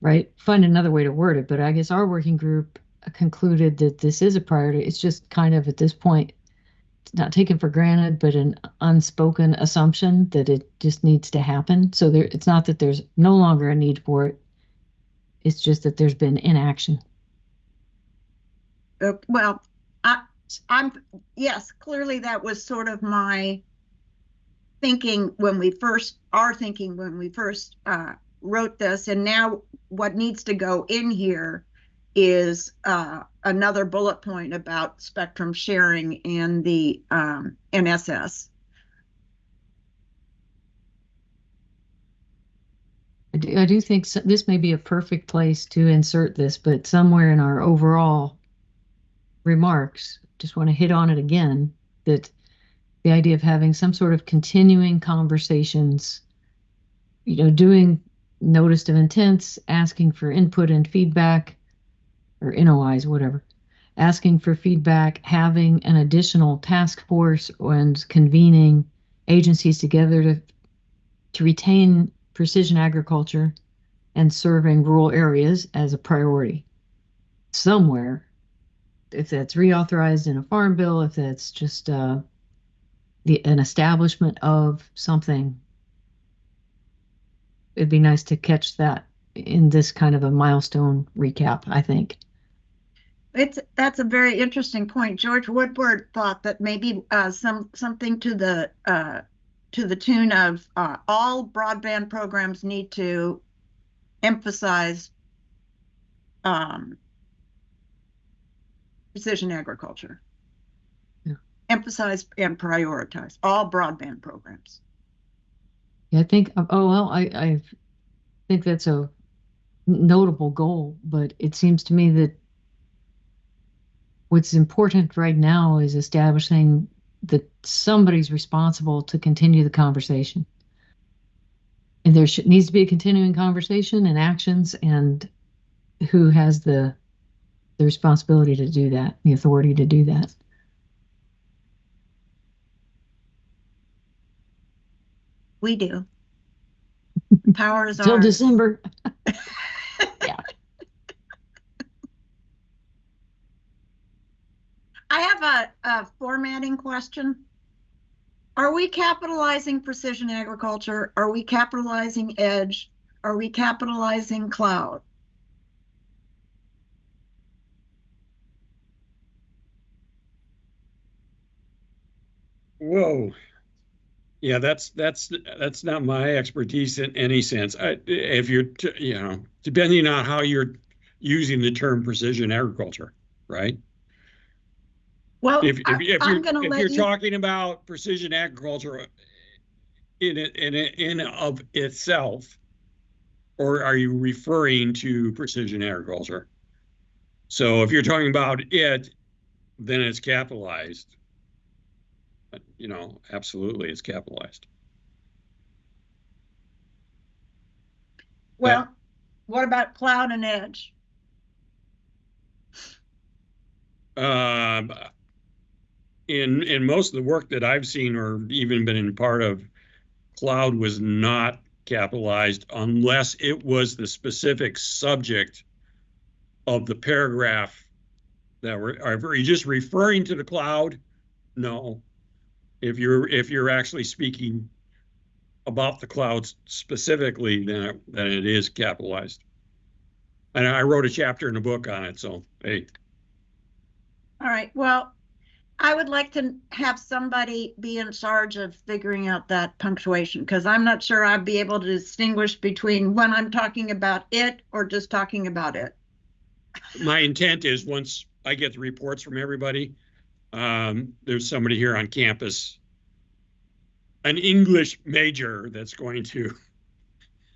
right? Find another way to word it, but I guess our working group concluded that this is a priority. It's just kind of at this point, it's not taken for granted, but an unspoken assumption that it just needs to happen. So it's not that there's no longer a need for it. It's just that there's been inaction. Well, yes, clearly that was sort of my thinking when we first wrote this. And now what needs to go in here is another bullet point about spectrum sharing and the NSS. I do think this may be a perfect place to insert this, but somewhere in our overall remarks, just want to hit on it again, that the idea of having some sort of continuing conversations, doing notice of intents, asking for input and feedback, or NOIs, whatever, asking for feedback, having an additional task force and convening agencies together to retain precision agriculture and serving rural areas as a priority somewhere. If that's reauthorized in a farm bill, if that's just an establishment of something, it'd be nice to catch that in this kind of a milestone recap, I think. That's a very interesting point. George Woodward thought that maybe something to the tune of all broadband programs need to emphasize precision agriculture. Yeah. Emphasize and prioritize all broadband programs. Yeah, I think, I think that's a notable goal, but it seems to me that what's important right now is establishing that somebody's responsible to continue the conversation. And there needs to be a continuing conversation and actions, and who has the responsibility to do that, the authority to do that. We do. Power is Till ours. December. Yeah. I have a formatting question. Are we capitalizing precision agriculture? Are we capitalizing edge? Are we capitalizing cloud? Whoa. Yeah, that's not my expertise in any sense. If you're, depending on how you're using the term precision agriculture, right? Well, If I'm going to let you're you talking about precision agriculture in of itself, or are you referring to precision agriculture? So if you're talking about it, then it's capitalized. Absolutely, it's capitalized. Well, what about cloud and edge? In most of the work that I've seen or even been in part of, cloud was not capitalized unless it was the specific subject of the paragraph are you just referring to the cloud? No. If you're actually speaking about the clouds specifically, then it is capitalized. And I wrote a chapter in a book on it, so hey. All right. Well, I would like to have somebody be in charge of figuring out that punctuation, because I'm not sure I'd be able to distinguish between when I'm talking about it or just talking about it. My intent is, once I get the reports from everybody, there's somebody here on campus, an English major, that's going to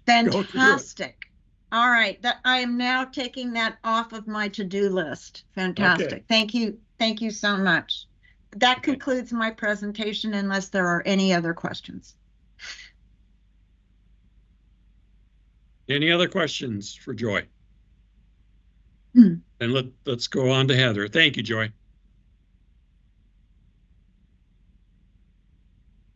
Fantastic. All right, I am now taking that off of my to-do list. Fantastic. Okay. Thank you. Thank you so much. That concludes my presentation, unless there are any other questions. Any other questions for Joy? Hmm. And let's go on to Heather. Thank you, Joy.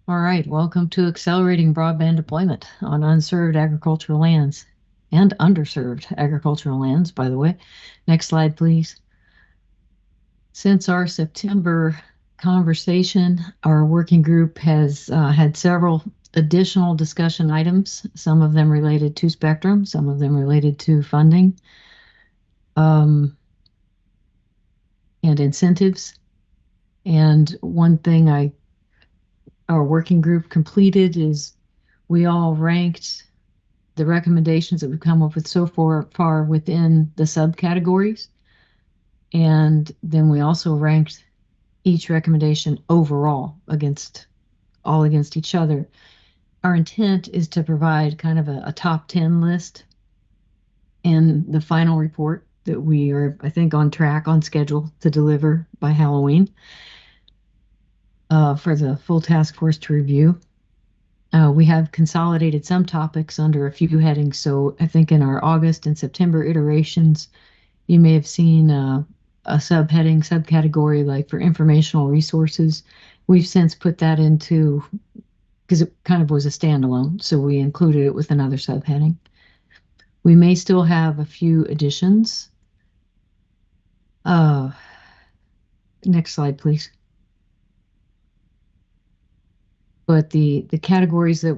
All right, welcome to Accelerating Broadband Deployment on Unserved Agricultural Lands and Underserved Agricultural Lands, by the way. Next slide, please. Since our September conversation, our working group has had several additional discussion items, some of them related to spectrum, some of them related to funding and incentives. And one thing our working group completed is we all ranked the recommendations that we've come up with so far within the subcategories. And then we also ranked each recommendation overall against each other. Our intent is to provide kind of a top 10 list in the final report that we are, I think, on schedule to deliver by Halloween for the full task force to review. We have consolidated some topics under a few headings. So I think in our August and September iterations, you may have seen a subcategory like for informational resources. We've since put that into, because it kind of was a standalone, so we included it with another subheading. We may still have a few additions. Next slide, please. But the categories that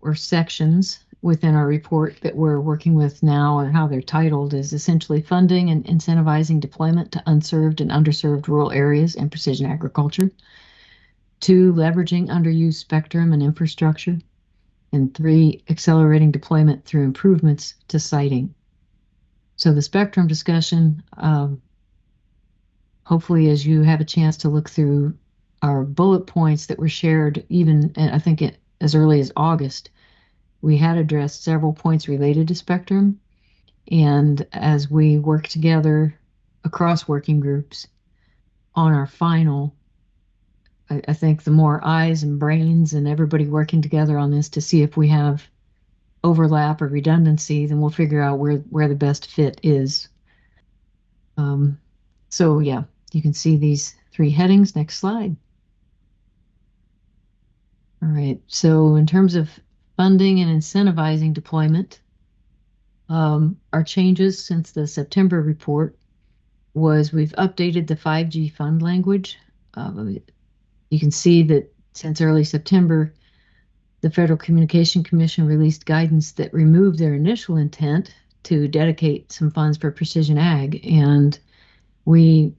or sections within our report that we're working with now, or how they're titled, is essentially funding and incentivizing deployment to unserved and underserved rural areas and precision agriculture. 2, leveraging underused spectrum and infrastructure. And 3, accelerating deployment through improvements to siting. So the spectrum discussion, hopefully as you have a chance to look through our bullet points that were shared even, I think as early as August, we had addressed several points related to spectrum. And as we work together across working groups on our final, I think the more eyes and brains and everybody working together on this to see if we have overlap or redundancy, then we'll figure out where the best fit is. So yeah, you can see these 3 headings. Next slide. All right, so in terms of funding and incentivizing deployment, our changes since the September report was we've updated the 5G fund language. You can see that since early September, the Federal Communication Commission released guidance that removed their initial intent to dedicate some funds for precision ag. And we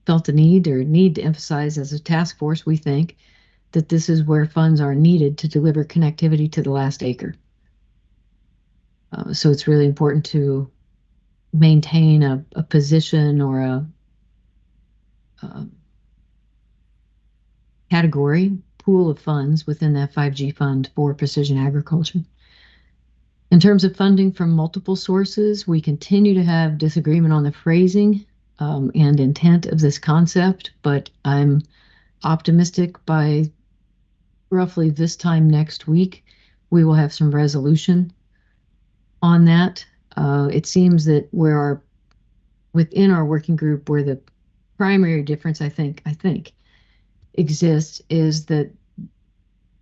felt the need to emphasize as a task force, we think, that this is where funds are needed to deliver connectivity to the last acre. So it's really important to maintain a position or a category pool of funds within that 5G fund for precision agriculture. In terms of funding from multiple sources, we continue to have disagreement on the phrasing and intent of this concept, but I'm optimistic by roughly this time next week, we will have some resolution on that. It seems that within our working group, where the primary difference I think exists is that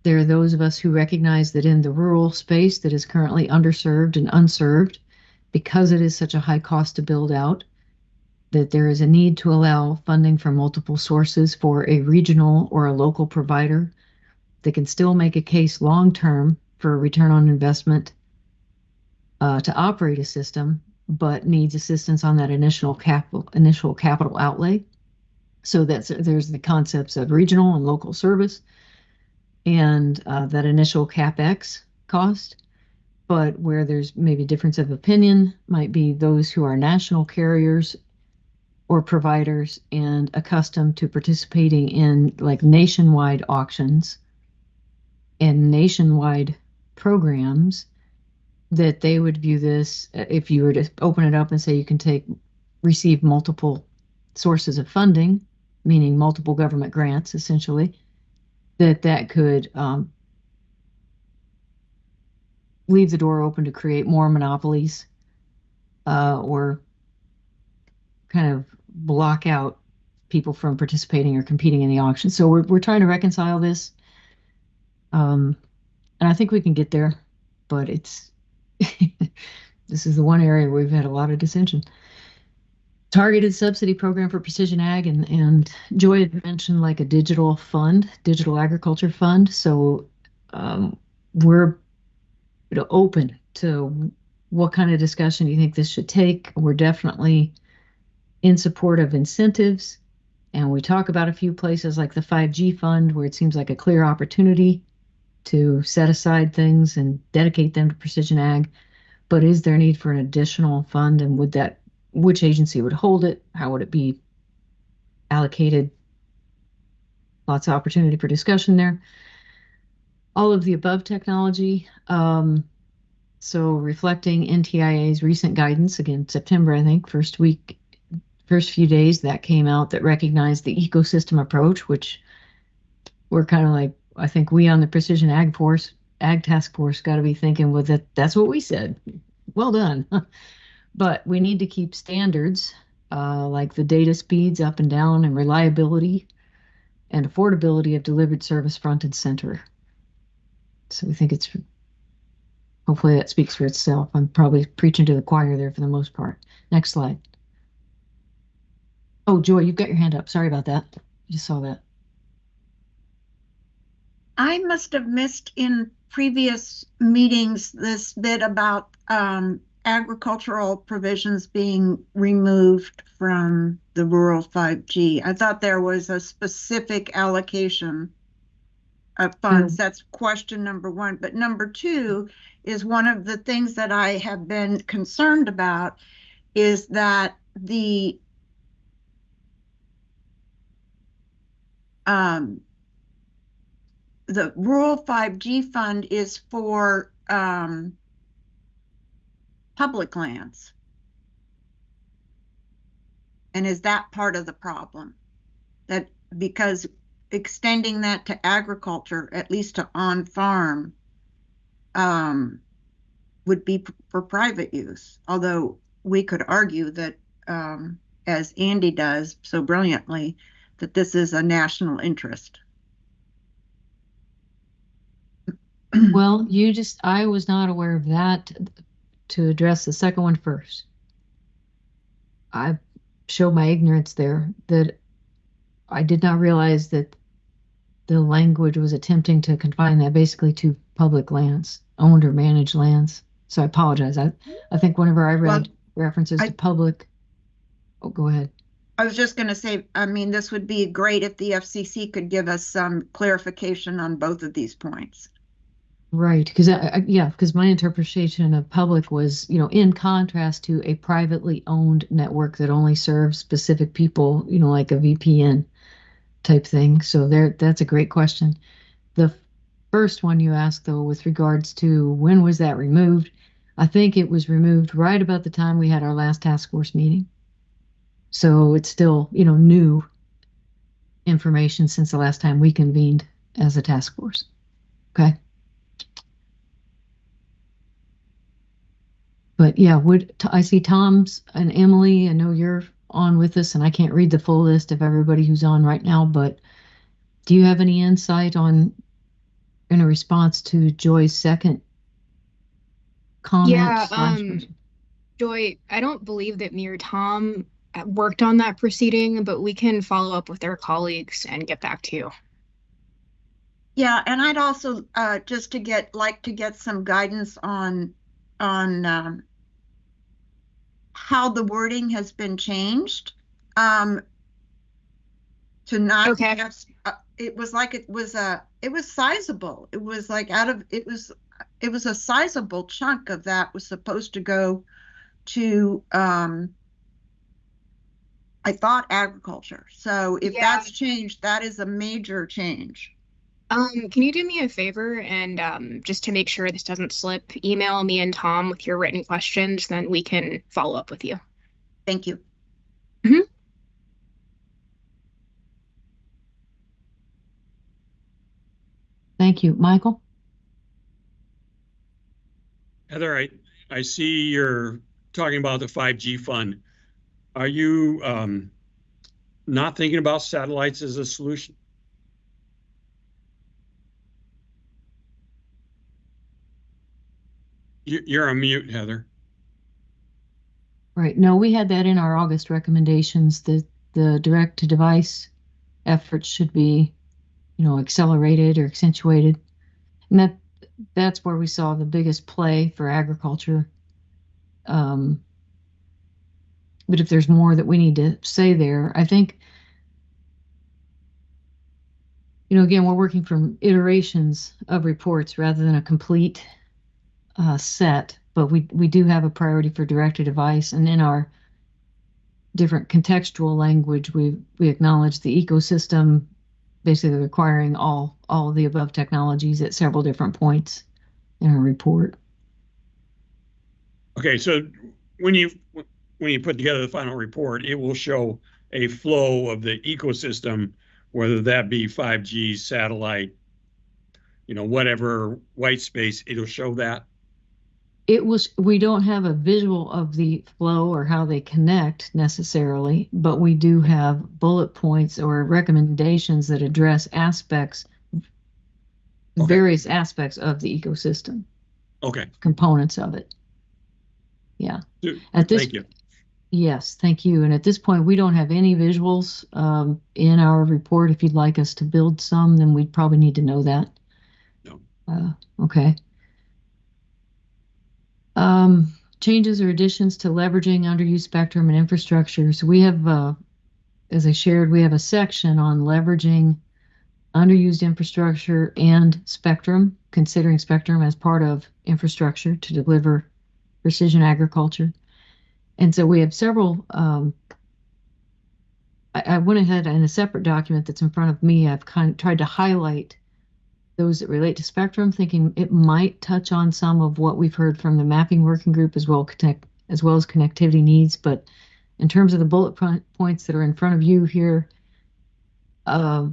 there are those of us who recognize that in the rural space that is currently underserved and unserved, because it is such a high cost to build out, that there is a need to allow funding from multiple sources for a regional or a local provider that can still make a case long-term for a return on investment to operate a system, but needs assistance on that initial capital outlay. So there's the concepts of regional and local service and that initial CapEx cost. But where there's maybe difference of opinion might be those who are national carriers or providers and accustomed to participating in like nationwide auctions and nationwide programs, that they would view this, if you were to open it up and say you can receive multiple sources of funding, meaning multiple government grants, essentially, that could leave the door open to create more monopolies or kind of block out people from participating or competing in the auction. So we're trying to reconcile this. And I think we can get there, but it's this is the one area where we've had a lot of dissension. Targeted subsidy program for precision ag, and Joy had mentioned like a digital agriculture fund. So we're open to what kind of discussion you think this should take. We're definitely in support of incentives, and we talk about a few places like the 5G fund where it seems like a clear opportunity to set aside things and dedicate them to precision ag. But is there need for an additional fund, and would that which agency would hold it, how would it be allocated. Lots of opportunity for discussion there. All of the above technology. So reflecting NTIA's recent guidance, again, September, I think, first few days that came out that recognized the ecosystem approach, which we're kind of like, I think we on the Precision Ag Task Force got to be thinking with it. That's what we said. Well done. But we need to keep standards like the data speeds up and down and reliability and affordability of delivered service front and center. So we think hopefully that speaks for itself. I'm probably preaching to the choir there for the most part. Next slide. Oh, Joy, you've got your hand up. Sorry about that. I just saw that. I must have missed in previous meetings this bit about agricultural provisions being removed from the rural 5G. I thought there was a specific allocation of funds. That's question number one. But number two is one of the things that I have been concerned about is that the rural 5G fund is for public lands. And is that part of the problem? That because extending that to agriculture, at least to on-farm, would be for private use. Although we could argue that, as Andy does so brilliantly, that this is a national interest. Well, I was not aware of that. To address the second one first, I showed my ignorance there, that I did not realize that the language was attempting to confine that basically to public lands, owned or managed lands. So I apologize. I think whenever I read references to public, oh, go ahead. I was just going to say, I mean, this would be great if the FCC could give us some clarification on both of these points. Right, because my interpretation of public was, in contrast to a privately owned network that only serves specific people, like a VPN type thing. So that's a great question. The first one you asked, though, with regards to when was that removed, I think it was removed right about the time we had our last task force meeting. So it's still, new information since the last time we convened as a task force. Okay. But yeah, I see Tom's and Emily. I know you're on with us, and I can't read the full list of everybody who's on right now, but do you have any insight in a response to Joy's second comment? Yeah, Joy, I don't believe that me or Tom worked on that proceeding, but we can follow up with our colleagues and get back to you. Yeah, and I'd also just like to get some guidance on how the wording has been changed to not have, it was like it was sizable. It was like it was a sizable chunk of that was supposed to go to I thought agriculture. So if that's changed, that is a major change. Can you do me a favor and just to make sure this doesn't slip, email me and Tom with your written questions, then we can follow up with you. Thank you. Mm-hmm. Thank you. Michael? Heather, I see you're talking about the 5G fund. Are you not thinking about satellites as a solution? You're on mute, Heather. Right. No, we had that in our August recommendations that the direct-to-device efforts should be, accelerated or accentuated. And that's where we saw the biggest play for agriculture. But if there's more that we need to say there, I think, again, we're working from iterations of reports rather than a complete set, but we do have a priority for direct-to-device, and in our different contextual language. We acknowledge the ecosystem, basically requiring all of the above technologies at several different points in our report. Okay, so when you put together the final report, it will show a flow of the ecosystem, whether that be 5G, satellite, whatever white space, it'll show that. We don't have a visual of the flow or how they connect necessarily, but we do have bullet points or recommendations that address various aspects of the ecosystem. Okay. Components of it. Yeah. Thank you. Yes, thank you. And at this point, we don't have any visuals in our report. If you'd like us to build some, then we'd probably need to know that. No. Okay. Changes or additions to leveraging underused spectrum and infrastructure. So we have, as I shared, we have a section on leveraging underused infrastructure and spectrum, considering spectrum as part of infrastructure to deliver precision agriculture. And so we have several, I went ahead in a separate document that's in front of me. I've kind of tried to highlight those that relate to spectrum, thinking it might touch on some of what we've heard from the mapping working group as well as connectivity needs. But in terms of the bullet points that are in front of you here, I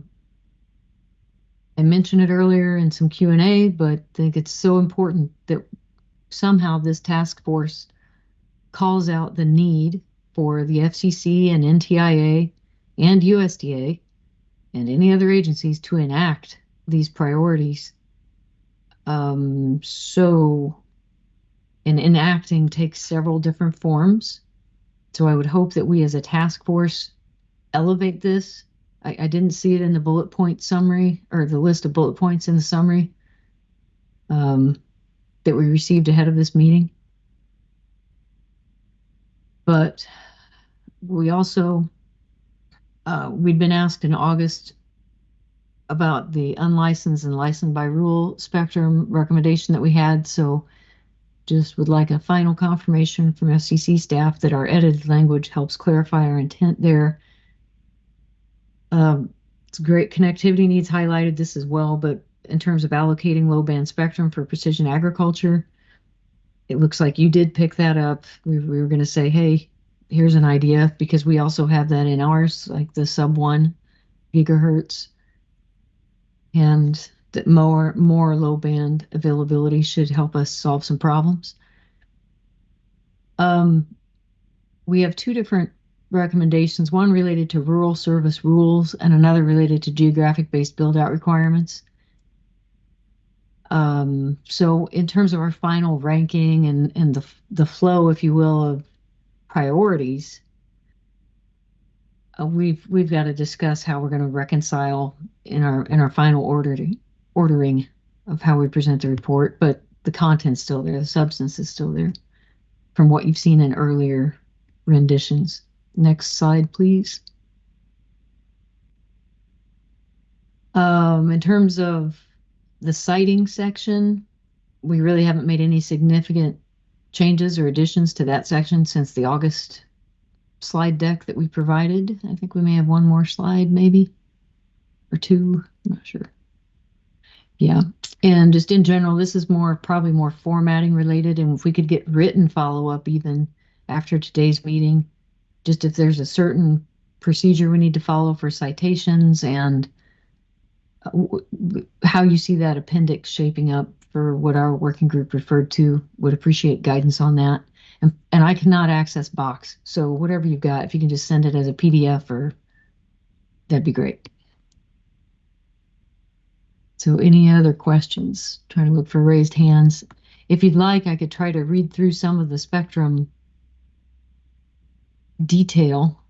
mentioned it earlier in some Q&A, but I think it's so important that somehow this task force calls out the need for the FCC and NTIA and USDA and any other agencies to enact these priorities. And enacting takes several different forms. So I would hope that we as a task force elevate this. I didn't see it in the bullet point summary or the list of bullet points in the summary that we received ahead of this meeting. But we also, we'd been asked in August about the unlicensed and licensed by rule spectrum recommendation that we had. So just would like a final confirmation from FCC staff that our edited language helps clarify our intent there. It's great. Connectivity needs highlighted this as well, but in terms of allocating low band spectrum for precision agriculture, it looks like you did pick that up. We were going to say, hey, here's an idea, because we also have that in ours, like the sub 1 gigahertz. And that more low band availability should help us solve some problems. We have two different recommendations, one related to rural service rules and another related to geographic based build out requirements. So in terms of our final ranking and the flow, if you will, of priorities, we've got to discuss how we're going to reconcile in our final ordering of how we present the report, but the content's still there, the substance is still there from what you've seen in earlier renditions. Next slide, please. In terms of the citing section, we really haven't made any significant changes or additions to that section since the August slide deck that we provided. I think we may have one more slide, maybe, or two, I'm not sure. Yeah, and just in general, this is probably more formatting related, and if we could get written follow-up even after today's meeting, just if there's a certain procedure we need to follow for citations and how you see that appendix shaping up for what our working group referred to, would appreciate guidance on that. And I cannot access Box, so whatever you've got, if you can just send it as a PDF, that'd be great. So any other questions? Trying to look for raised hands. If you'd like, I could try to read through some of the spectrum detail,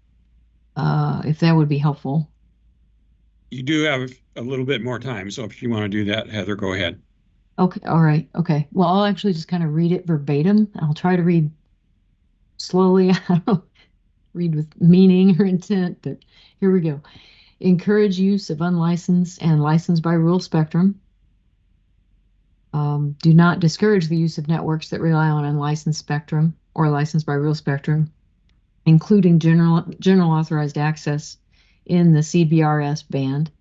if that would be helpful. You do have a little bit more time, so if you want to do that, Heather, go ahead. Okay, all right, okay. Well, I'll actually just kind of read it verbatim. I'll try to read slowly. I don't read with meaning or intent, but here we go. Encourage use of unlicensed and licensed by rule spectrum. Do not discourage the use of networks that rely on unlicensed spectrum or licensed by rule spectrum. including general authorized access in the CBRS band.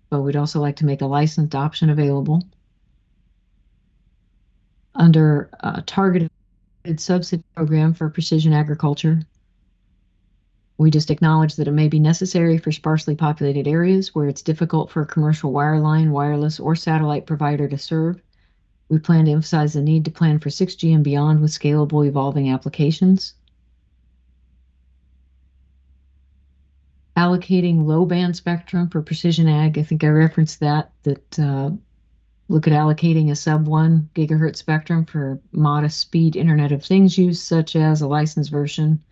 But we'd also like to make a licensed option available. Under a targeted subsidy program for precision agriculture, we just acknowledge that it may be necessary for sparsely populated areas where it's difficult for a commercial wireline, wireless, or satellite provider to serve. We plan to emphasize the need to plan for 6G and beyond with scalable, evolving applications. Allocating low-band spectrum for precision ag. I think I referenced that look at allocating a sub-1 gigahertz spectrum for modest speed Internet of Things use, such as a licensed version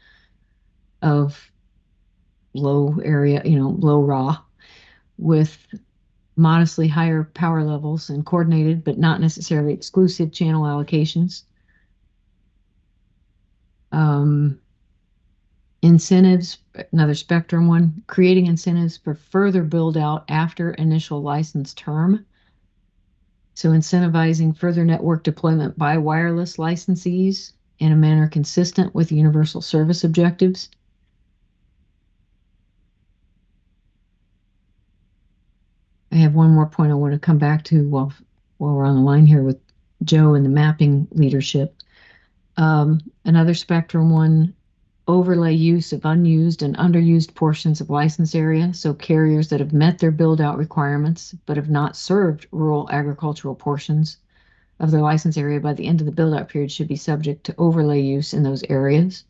of low area, low raw, with modestly higher power levels and coordinated but not necessarily exclusive channel allocations. Incentives, another spectrum one, creating incentives for further build out after initial license term. So incentivizing further network deployment by wireless licensees in a manner consistent with universal service objectives. I have one more point I want to come back to while we're on the line here with Joe and the mapping leadership. Another spectrum one, overlay use of unused and underused portions of license area. So carriers that have met their build out requirements but have not served rural agricultural portions of their license area by the end of the build out period should be subject to overlay use in those areas.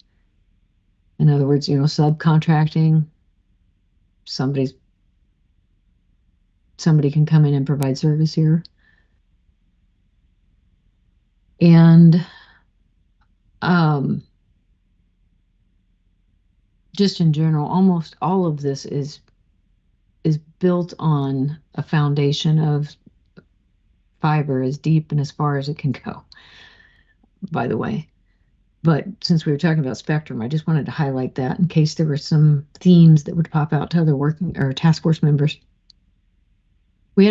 In other words, subcontracting, somebody can come in and provide service here. And just in general, almost all of this is built on a foundation of fiber as deep and as far as it can go, by the way. But since we were talking about spectrum, I just wanted to highlight that in case there were some themes that would pop out to other working or task force members. We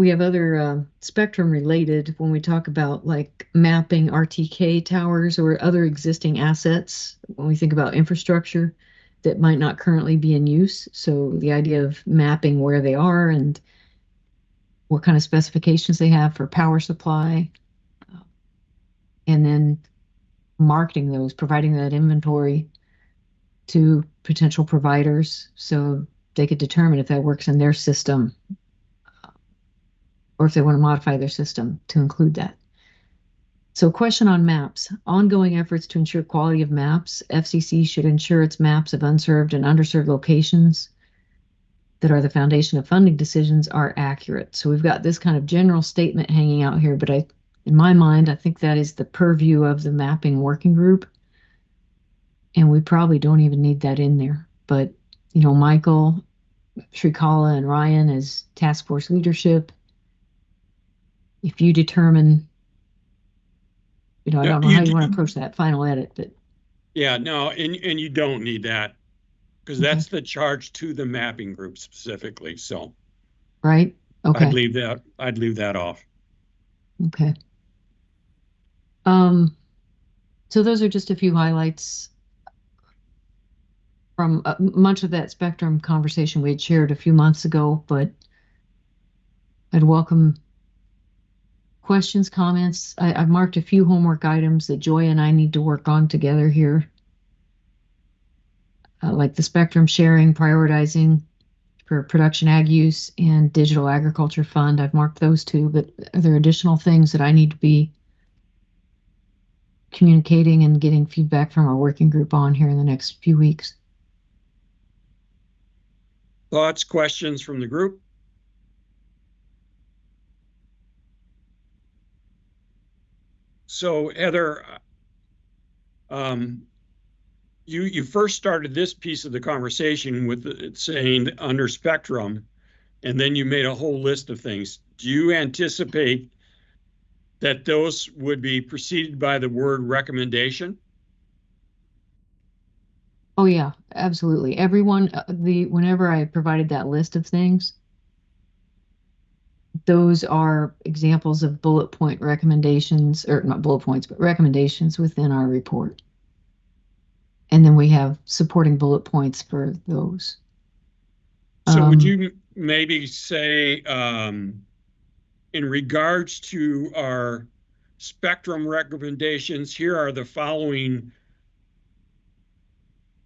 have other spectrum related when we talk about like mapping RTK towers or other existing assets when we think about infrastructure that might not currently be in use. So the idea of mapping where they are and what kind of specifications they have for power supply, and then marketing those, providing that inventory to potential providers so they could determine if that works in their system, or if they want to modify their system to include that. So question on maps. Ongoing efforts to ensure quality of maps. FCC should ensure its maps of unserved and underserved locations that are the foundation of funding decisions are accurate. So we've got this kind of general statement hanging out here, but in my mind, I think that is the purview of the mapping working group. And we probably don't even need that in there. But, Michael, Srikala, and Ryan as task force leadership, if you determine, I don't know how you want to approach that final edit, but. Yeah, no, and you don't need that because that's the charge to the mapping group specifically. So. Right. Okay. I'd leave that off. Okay. So those are just a few highlights from much of that spectrum conversation we had shared a few months ago, but I'd welcome questions, comments. I've marked a few homework items that Joy and I need to work on together here, like the spectrum sharing, prioritizing for production ag use and digital agriculture fund. I've marked those two, but are there additional things that I need to be communicating and getting feedback from our working group on here in the next few weeks? Thoughts, questions from the group? So Heather, you first started this piece of the conversation with it saying under spectrum, and then you made a whole list of things. Do you anticipate that those would be preceded by the word recommendation? Oh yeah, absolutely. Everyone, whenever I provided that list of things, those are examples of bullet point recommendations, or not bullet points, but recommendations within our report. And then we have supporting bullet points for those. So would you maybe say, in regards to our spectrum recommendations, here are the following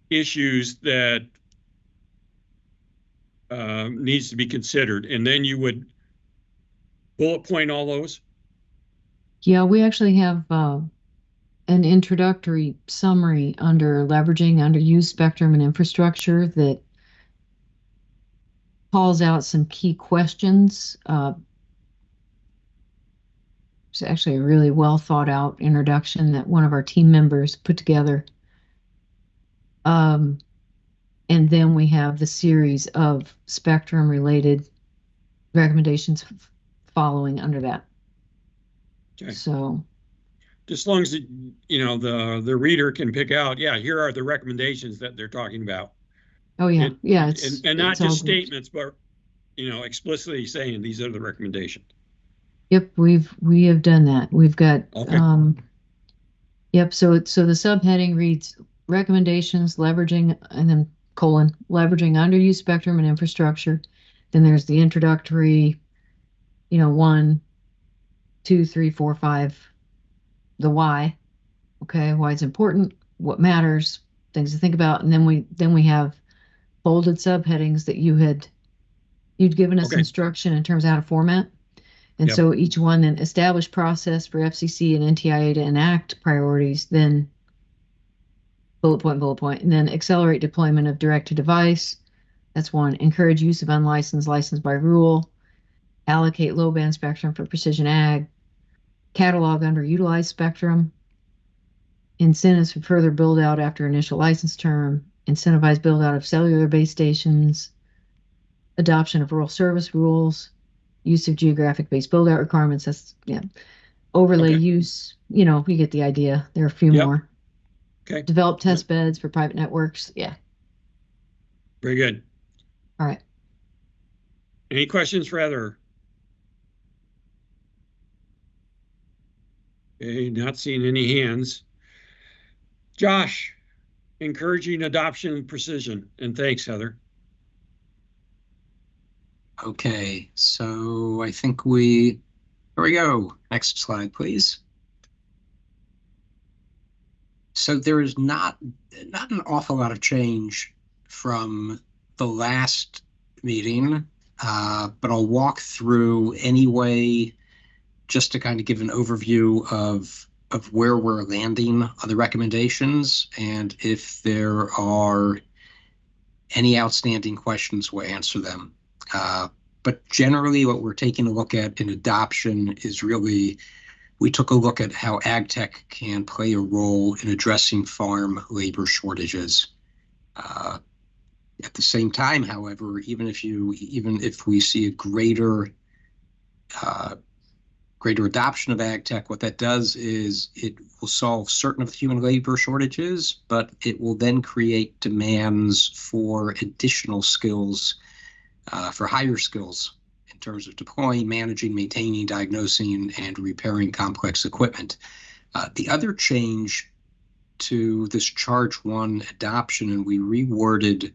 issues that needs to be considered, and then you would bullet point all those? Yeah, we actually have an introductory summary under leveraging underused spectrum and infrastructure that calls out some key questions. It's actually a really well thought out introduction that one of our team members put together. And then we have the series of spectrum related recommendations following under that. Okay. So just as long as the reader can pick out, yeah, here are the recommendations that they're talking about. Oh yeah, yeah, and not it's just statements, but explicitly saying these are the recommendations. Yep, we have done that. We've got okay. Yep. So the subheading reads recommendations leveraging, and then colon, leveraging underused spectrum and infrastructure. Then there's the introductory, 1, 2, 3, 4, 5, the why. Okay, why it's important, what matters, things to think about, and then we have bolded subheadings that you'd given us okay. instruction in terms of how to format. And Yep. so each one then establish process for FCC and NTIA to enact priorities, then bullet point, and then accelerate deployment of direct to device. That's 1. Encourage use of unlicensed, licensed by rule. Allocate low band spectrum for precision ag. Catalog underutilized spectrum. Incentives for further build out after initial license term. Incentivize build out of cellular base stations. Adoption of rural service rules. Use of geographic-based build-out requirements. That's overlay okay. use. You get the idea. There are a few Yep. more. Okay. Develop test beds for private networks. Yeah. Very good. All right. Any questions for Heather? Okay, not seeing any hands. Josh, encouraging adoption and precision. And thanks, Heather. Okay, so I think here we go. Next slide, please. So there is not an awful lot of change from the last meeting, but I'll walk through anyway, just to kind of give an overview of where we're landing on the recommendations, and if there are any outstanding questions, we'll answer them. But generally what we're taking a look at in adoption is really, we took a look at how ag tech can play a role in addressing farm labor shortages. At the same time, however, even if we see a greater adoption of ag tech, what that does is it will solve certain of the human labor shortages, but it will then create demands for additional skills, for higher skills in terms of deploying, managing, maintaining, diagnosing, and repairing complex equipment. The other change to this Charge 1 adoption, and we reworded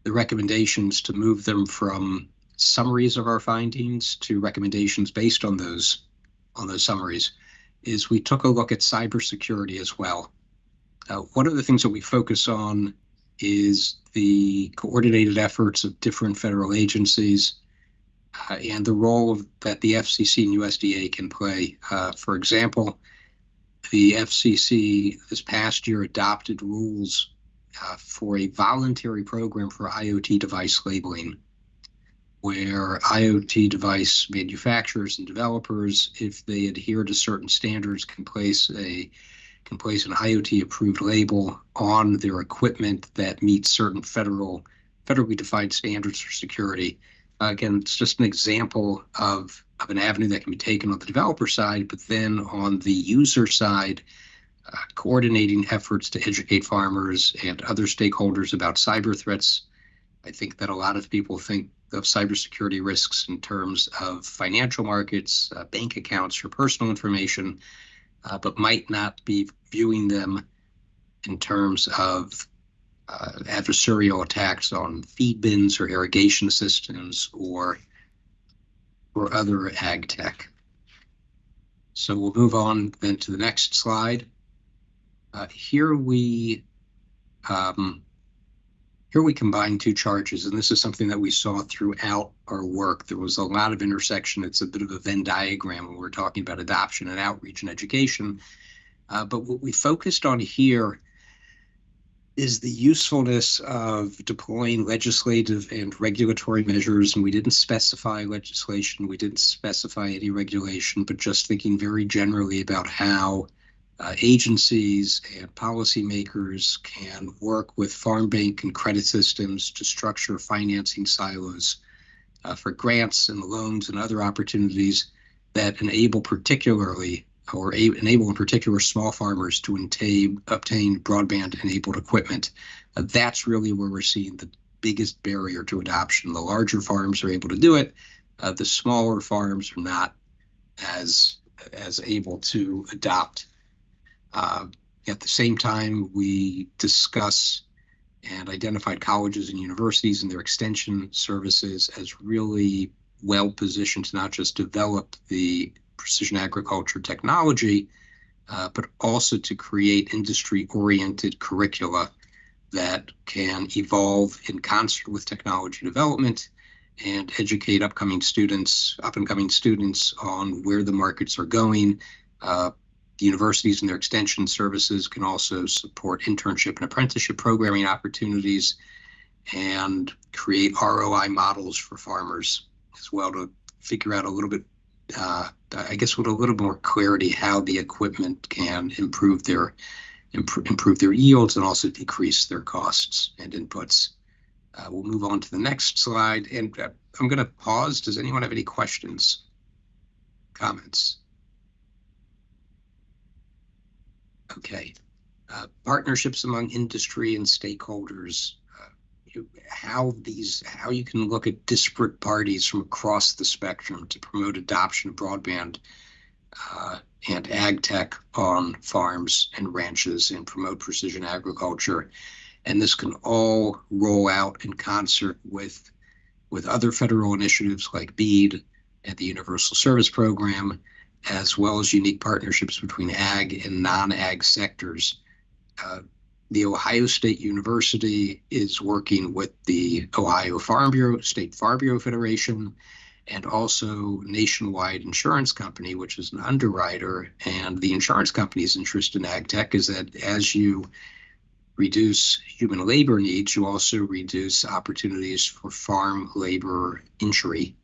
the recommendations to move them from summaries of our findings to recommendations based on those summaries, is we took a look at cybersecurity as well. One of the things that we focus on is the coordinated efforts of different federal agencies and the role that the FCC and USDA can play. For example, the FCC this past year adopted rules for a voluntary program for IoT device labeling, where IoT device manufacturers and developers, if they adhere to certain standards, can place an IoT approved label on their equipment that meets certain federally defined standards for security. Again, it's just an example of an avenue that can be taken on the developer side, but then on the user side, coordinating efforts to educate farmers and other stakeholders about cyber threats. I think that a lot of people think of cybersecurity risks in terms of financial markets, bank accounts, or personal information, but might not be viewing them in terms of adversarial attacks on feed bins or irrigation systems or other ag tech. So we'll move on then to the next slide. Here we combine two charges, and this is something that we saw throughout our work. There was a lot of intersection. It's a bit of a Venn diagram when we're talking about adoption and outreach and education. But what we focused on here is the usefulness of deploying legislative and regulatory measures. And we didn't specify legislation, we didn't specify any regulation, but just thinking very generally about how agencies and policymakers can work with farm bank and credit systems to structure financing silos for grants and loans and other opportunities that enable enable in particular small farmers to obtain broadband-enabled equipment. That's really where we're seeing the biggest barrier to adoption. The larger farms are able to do it. The smaller farms are not as able to adopt. At the same time, we discuss and identified colleges and universities and their extension services as really well positioned to not just develop the precision agriculture technology, but also to create industry-oriented curricula that can evolve in concert with technology development and educate up and coming students on where the markets are going. The universities and their extension services can also support internship and apprenticeship programming opportunities and create ROI models for farmers as well to figure out a little bit, I guess, with a little more clarity how the equipment can improve their yields and also decrease their costs and inputs. We'll move on to the next slide, and I'm going to pause. Does anyone have any questions, comments? Okay. Partnerships among industry and stakeholders. How you can look at disparate parties from across the spectrum to promote adoption of broadband and ag tech on farms and ranches and promote precision agriculture. And this can all roll out in concert with other federal initiatives like BEAD and the Universal Service Program, as well as unique partnerships between ag and non-ag sectors. The Ohio State University is working with the Ohio Farm Bureau, State Farm Bureau Federation, and also Nationwide Insurance Company, which is an underwriter. And the insurance company's interest in ag tech is that as you reduce human labor needs, you also reduce opportunities for farm labor injury.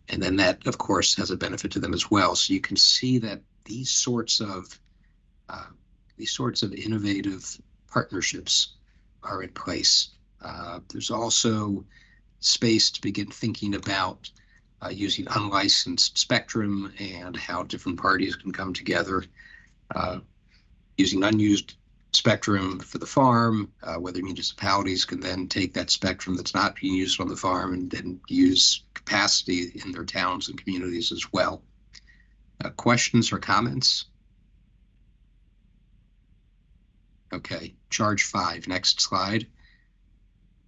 And then that, of course, has a benefit to them as well. So you can see that these sorts of innovative partnerships are in place. There's also space to begin thinking about using unlicensed spectrum and how different parties can come together, using unused spectrum for the farm, whether municipalities can then take that spectrum that's not being used on the farm and use capacity in their towns and communities as well. Questions or comments? Okay, charge 5, next slide.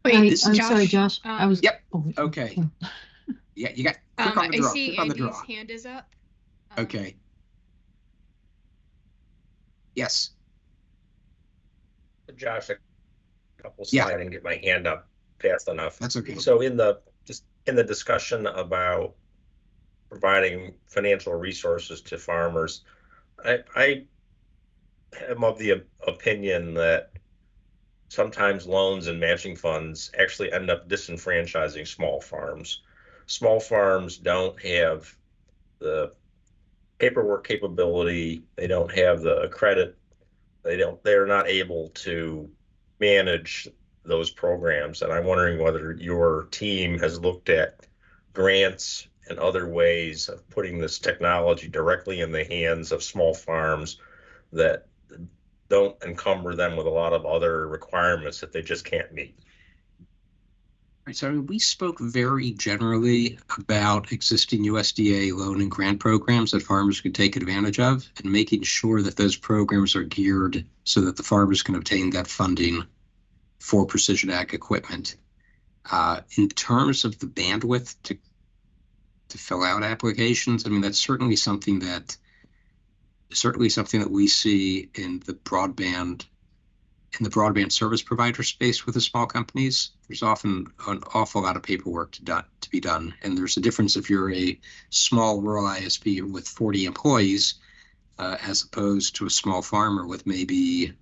Wait, I'm sorry, Josh. Yep. Oh, Okay. Yeah, you got click on the draw. I see Click on the Andy's draw. hand is up. Okay. Yes. Josh, a couple Yeah. slides and get my hand up fast enough. That's okay. So in the discussion about providing financial resources to farmers, I am of the opinion that sometimes loans and matching funds actually end up disenfranchising small farms. Small farms don't have the paperwork capability, they don't have the credit, they're not able to manage those programs. And I'm wondering whether your team has looked at grants and other ways of putting this technology directly in the hands of small farms that don't encumber them with a lot of other requirements that they just can't meet. Right, so I mean, we spoke very generally about existing USDA loan and grant programs that farmers could take advantage of, and making sure that those programs are geared so that the farmers can obtain that funding for precision ag equipment. In terms of the bandwidth to fill out applications, I mean, that's certainly something that we see in the broadband service provider space with the small companies. There's often an awful lot of paperwork to be done. And there's a difference if you're a small rural ISP with 40 employees as opposed to a small farmer with maybe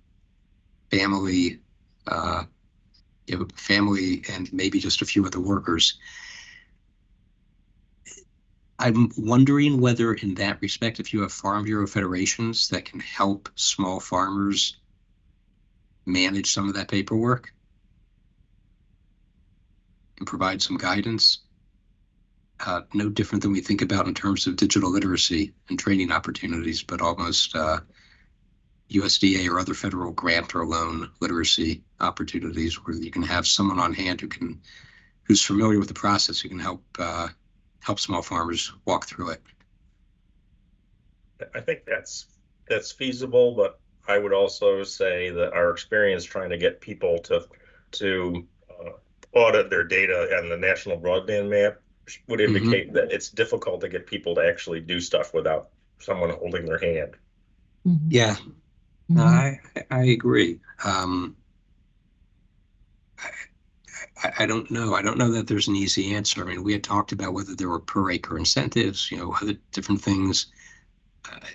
family and maybe just a few other workers. I'm wondering whether in that respect, if you have Farm Bureau federations that can help small farmers manage some of that paperwork and provide some guidance, no different than we think about in terms of digital literacy and training opportunities, but almost USDA or other federal grant or loan literacy opportunities where you can have someone on hand who's familiar with the process, who can help small farmers walk through it. I think that's feasible, but I would also say that our experience trying to get people to audit their data and the national broadband map would indicate that it's difficult to get people to actually do stuff without someone holding their hand. Mhm. Yeah, no, I agree. I don't know. I don't know that there's an easy answer. I mean, we had talked about whether there were per acre incentives, other different things.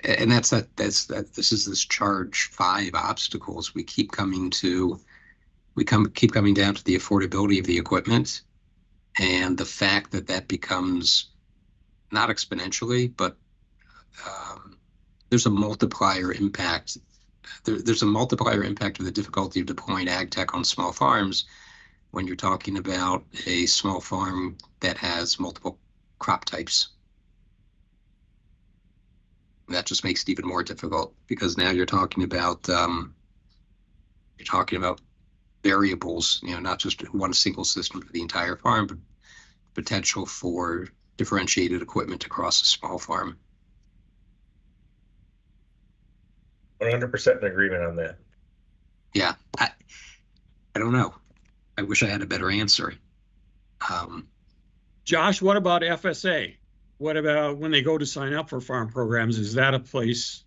And this is this charge 5 obstacles we keep coming down to the affordability of the equipment, and the fact that becomes not exponentially, but there's a multiplier impact. There's a multiplier impact of the difficulty of deploying ag tech on small farms when you're talking about a small farm that has multiple crop types. That just makes it even more difficult, because now you're talking about variables, not just one single system for the entire farm, but potential for differentiated equipment across a small farm. 100% in agreement on that. Yeah, I don't know. I wish I had a better answer. Josh, what about FSA? What about when they go to sign up for farm programs? Is that a place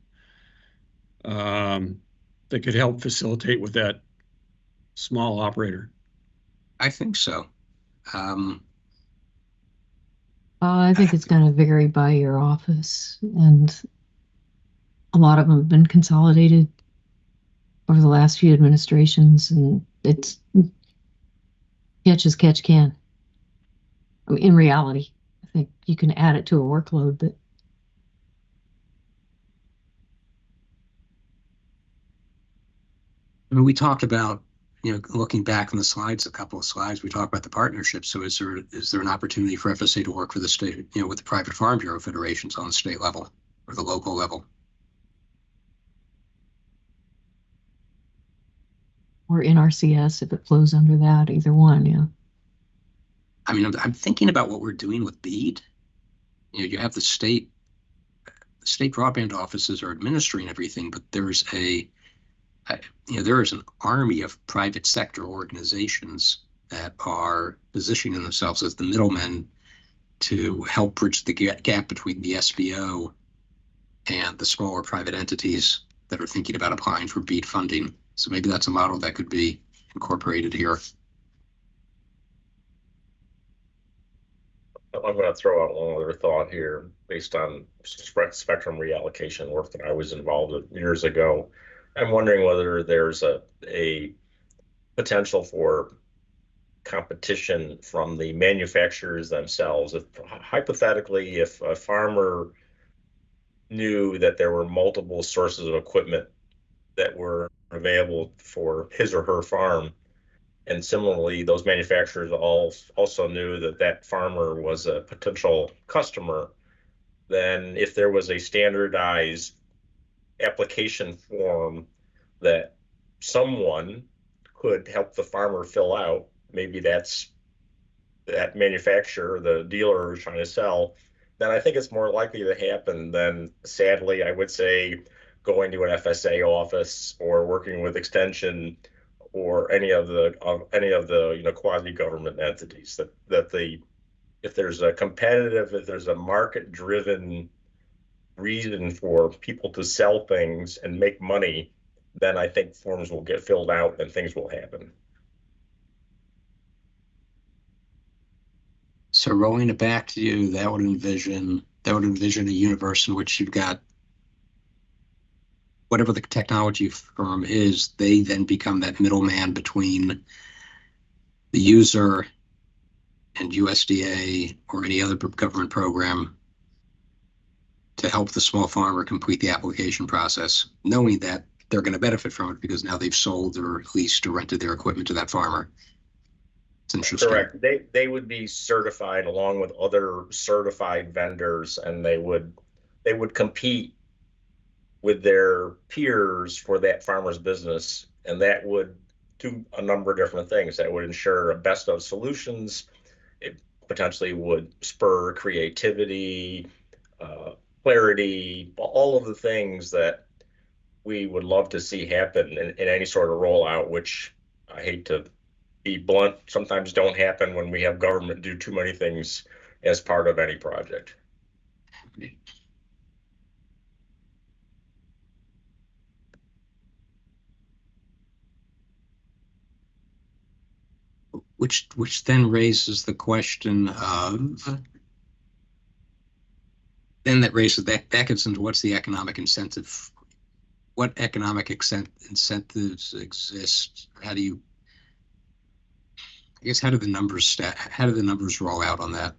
that could help facilitate with that small operator? I think so. I think it's going to vary by your office, and a lot of them have been consolidated over the last few administrations, and it's catch as catch can. I mean, in reality, I think you can add it to a workload, but I mean, we talked about, looking back on the slides, a couple of slides, we talked about the partnership. So is there an opportunity for FSA to work for the state, with the private Farm Bureau federations on the state level or the local level? or NRCS if it flows under that, either one, yeah. I mean, I'm thinking about what we're doing with BEAD. You have the state broadband offices are administering everything, but there is an army of private sector organizations that are positioning themselves as the middlemen to help bridge the gap between the SBO and the smaller private entities that are thinking about applying for BEAD funding. So maybe that's a model that could be incorporated here. I'm going to throw out one other thought here based on spectrum reallocation work that I was involved with years ago. I'm wondering whether there's a potential for competition from the manufacturers themselves. Hypothetically, if a farmer knew that there were multiple sources of equipment that were available for his or her farm, and similarly, those manufacturers also knew that farmer was a potential customer, then if there was a standardized application form that someone could help the farmer fill out, maybe that's that manufacturer, the dealer is trying to sell, then I think it's more likely to happen than, sadly, I would say, going to an FSA office or working with Extension or any of the quasi-government entities. If there's a market-driven reason for people to sell things and make money, then I think forms will get filled out and things will happen. So rolling it back to you, that would envision a universe in which you've got whatever the technology firm is, they then become that middleman between the user and USDA or any other government program to help the small farmer complete the application process, knowing that they're going to benefit from it because now they've sold or leased or rented their equipment to that farmer. It's interesting. Correct. They would be certified along with other certified vendors, and they would compete with their peers for that farmer's business, and that would do a number of different things. That would ensure a best of solutions. It potentially would spur creativity, clarity, all of the things that we would love to see happen in any sort of rollout, which I hate to be blunt, sometimes don't happen when we have government do too many things as part of any project. Which then raises the question of, that gets into what's the economic incentive? What economic incentives exist? How do the numbers roll out on that?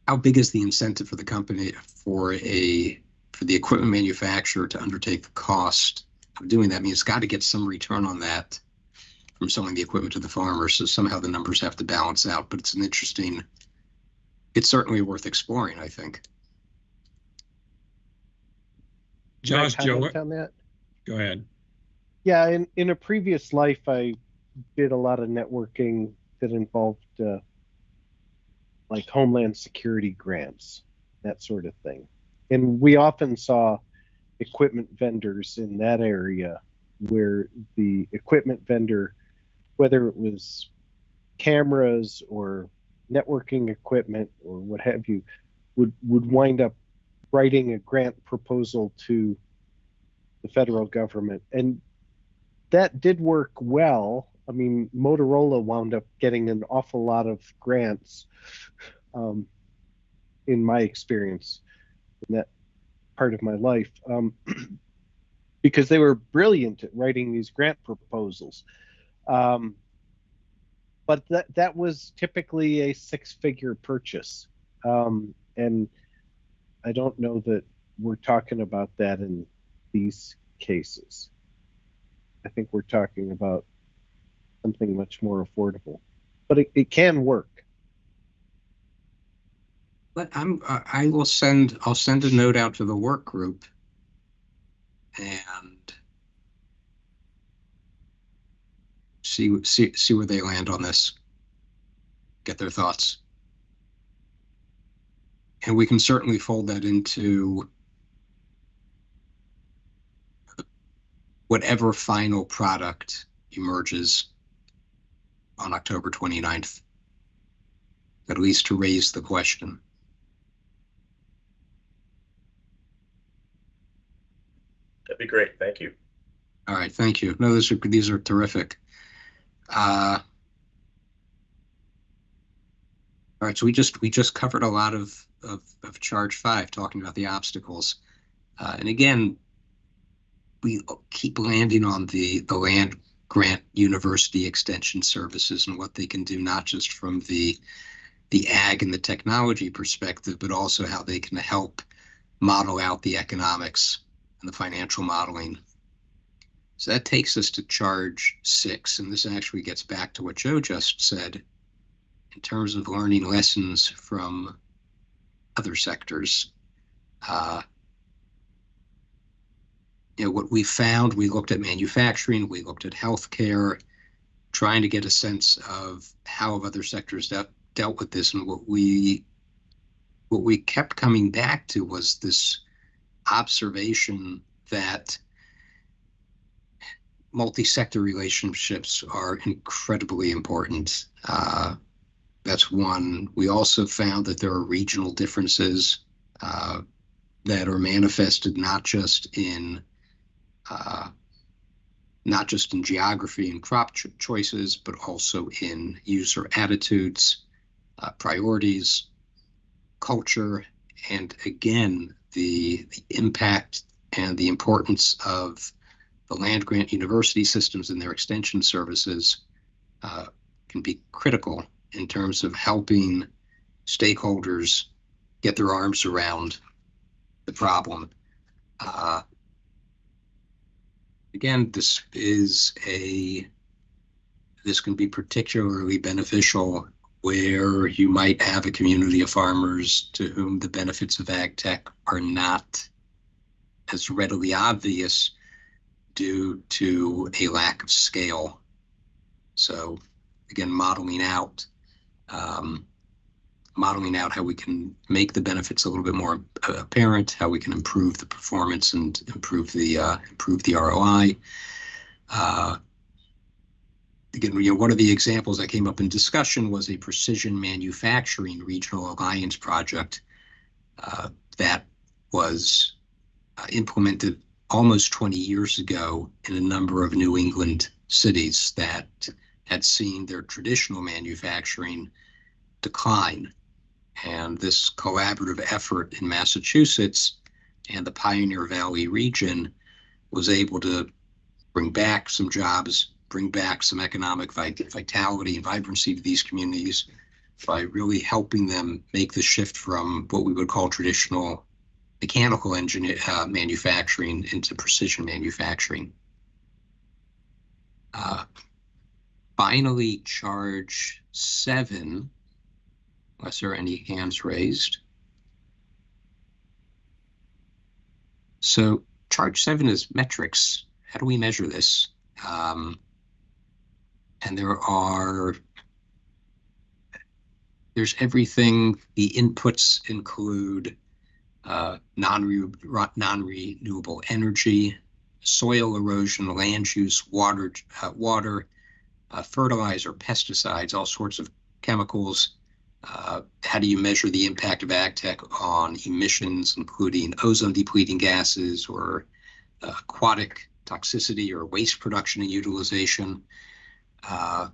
How big is the incentive for the company for the equipment manufacturer to undertake the cost of doing that? I mean, it's got to get some return on that from selling the equipment to the farmer. So somehow the numbers have to balance out, but it's certainly worth exploring, I think. Josh, Joe, on that? go ahead. Yeah, in a previous life, I did a lot of networking that involved like Homeland Security grants, that sort of thing. And we often saw equipment vendors in that area where the equipment vendor, whether it was cameras or networking equipment or what have you, would wind up writing a grant proposal to the federal government. And that did work well. I mean, Motorola wound up getting an awful lot of grants in my experience in that part of my life, because they were brilliant at writing these grant proposals. But that was typically a six-figure purchase. And I don't know that we're talking about that in these cases. I think we're talking about something much more affordable, but it can work. But I'll send a note out to the work group and see where they land on this. Get their thoughts. And we can certainly fold that into whatever final product emerges on October 29th, at least to raise the question. That'd be great. Thank you. All right, thank you. No, these are terrific. All right, so we just covered a lot of Charge 5, talking about the obstacles, and again, we keep landing on the land grant university extension services and what they can do, not just from the ag and the technology perspective, but also how they can help model out the economics and the financial modeling. So that takes us to Charge 6, and this actually gets back to what Joe just said in terms of learning lessons from other sectors. what we found, we looked at manufacturing, we looked at healthcare, trying to get a sense of how other sectors dealt with this. And what we kept coming back to was this observation that multi-sector relationships are incredibly important. That's one. We also found that there are regional differences that are manifested not just in geography and crop choices, but also in user attitudes, priorities, culture, and again, the impact and the importance of the land-grant university systems and their extension services can be critical in terms of helping stakeholders get their arms around the problem. Again, this can be particularly beneficial where you might have a community of farmers to whom the benefits of ag tech are not as readily obvious due to a lack of scale. So again, modeling out how we can make the benefits a little bit more apparent, how we can improve the performance and improve the ROI. Again, one of the examples that came up in discussion was a precision manufacturing regional alliance project that was implemented almost 20 years ago in a number of New England cities that had seen their traditional manufacturing decline. And this collaborative effort in Massachusetts and the Pioneer Valley region was able to bring back some jobs, bring back some economic vitality and vibrancy to these communities by really helping them make the shift from what we would call traditional mechanical manufacturing into precision manufacturing. Finally, charge 7, unless there are any hands raised. So charge 7 is metrics. How do we measure this? And there's everything. The inputs include non-renewable energy, soil erosion, land use, water, fertilizer, pesticides, all sorts of chemicals. How do you measure the impact of ag tech on emissions, including ozone depleting gases or aquatic toxicity or waste production and utilization? Are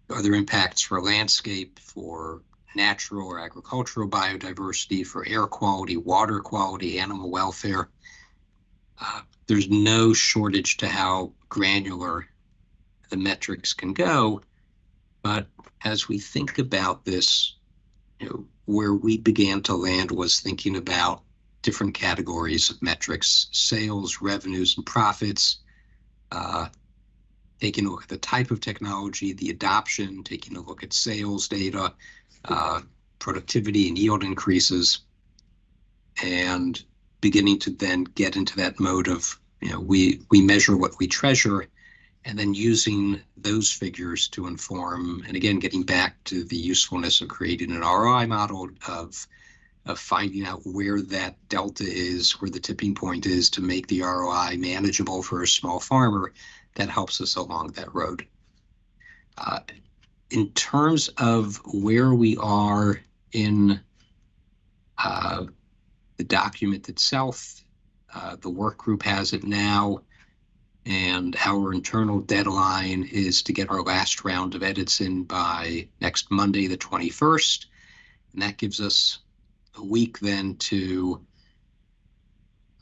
there impacts for landscape, for natural or agricultural biodiversity, for air quality, water quality, animal welfare? There's no shortage to how granular the metrics can go. But as we think about this, where we began to land was thinking about different categories of metrics: sales, revenues, and profits, taking a look at the type of technology, the adoption, taking a look at sales data, productivity and yield increases, and beginning to then get into that mode of, we measure what we treasure, and then using those figures to inform, and again, getting back to the usefulness of creating an ROI model of finding out where that delta is, where the tipping point is to make the ROI manageable for a small farmer. That helps us along that road. In terms of where we are in the document itself, the work group has it now, and our internal deadline is to get our last round of edits in by next Monday, the 21st. And that gives us a week then to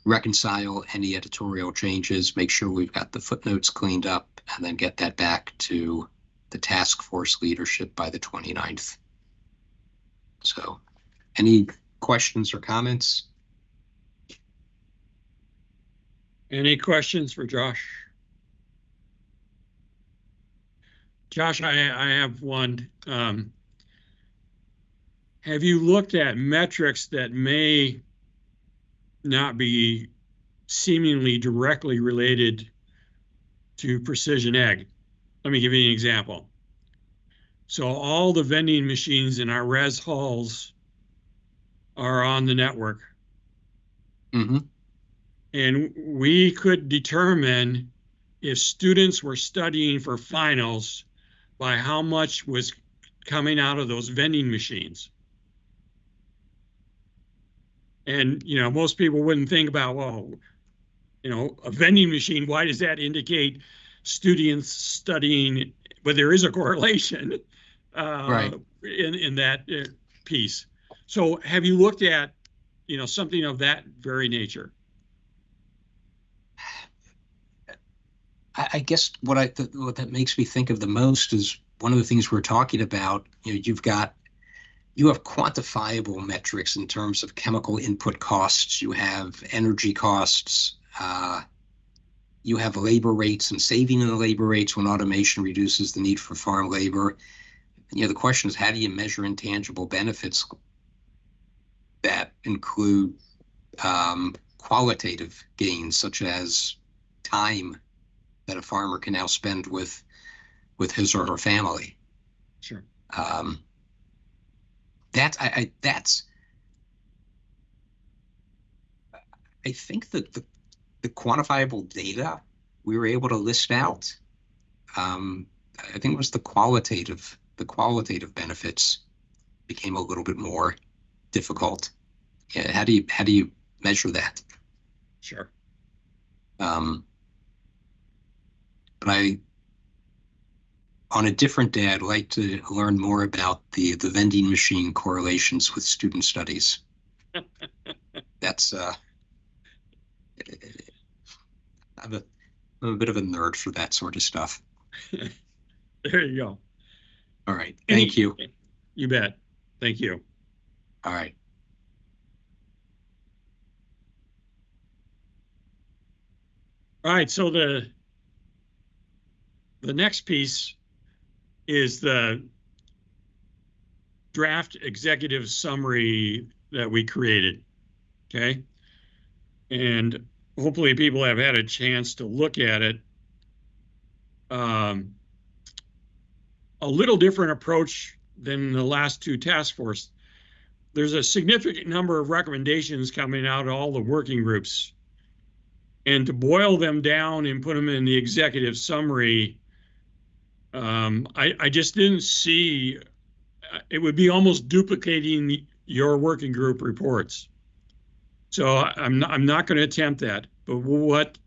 reconcile any editorial changes, make sure we've got the footnotes cleaned up, and then get that back to the task force leadership by the 29th. So any questions or comments? Any questions for Josh? Josh, I have one. Have you looked at metrics that may not be seemingly directly related to precision ag. Let me give you an example. So all the vending machines in our res halls are on the network. Mm-hmm. And we could determine if students were studying for finals by how much was coming out of those vending machines. And, you know, most people wouldn't think about, well, you know, a vending machine, why does that indicate students studying? But there is a correlation Right. in that piece. So have you looked at, you know, something of that very nature? I guess what that makes me think of the most is one of the things we're talking about. You know, you have quantifiable metrics in terms of chemical input costs. You have energy costs. You have labor rates and saving in the labor rates when automation reduces the need for farm labor. You know, the question is, how do you measure intangible benefits that include qualitative gains, such as time that a farmer can now spend with his or her family? Sure. I think that the quantifiable data we were able to list out, I think it was the qualitative benefits became a little bit more difficult. Yeah, how do you measure that? Sure. But on a different day, I'd like to learn more about the vending machine correlations with student studies. That's I'm a bit of a nerd for that sort of stuff. There you go. All right. Thank you. You bet. Thank you. All right. All right. So the next piece is the draft executive summary that we created. Okay. And hopefully people have had a chance to look at it. A little different approach than the last two task force. There's a significant number of recommendations coming out of all the working groups. And to boil them down and put them in the executive summary, I just didn't see, it would be almost duplicating your working group reports. So I'm not going to attempt that. But what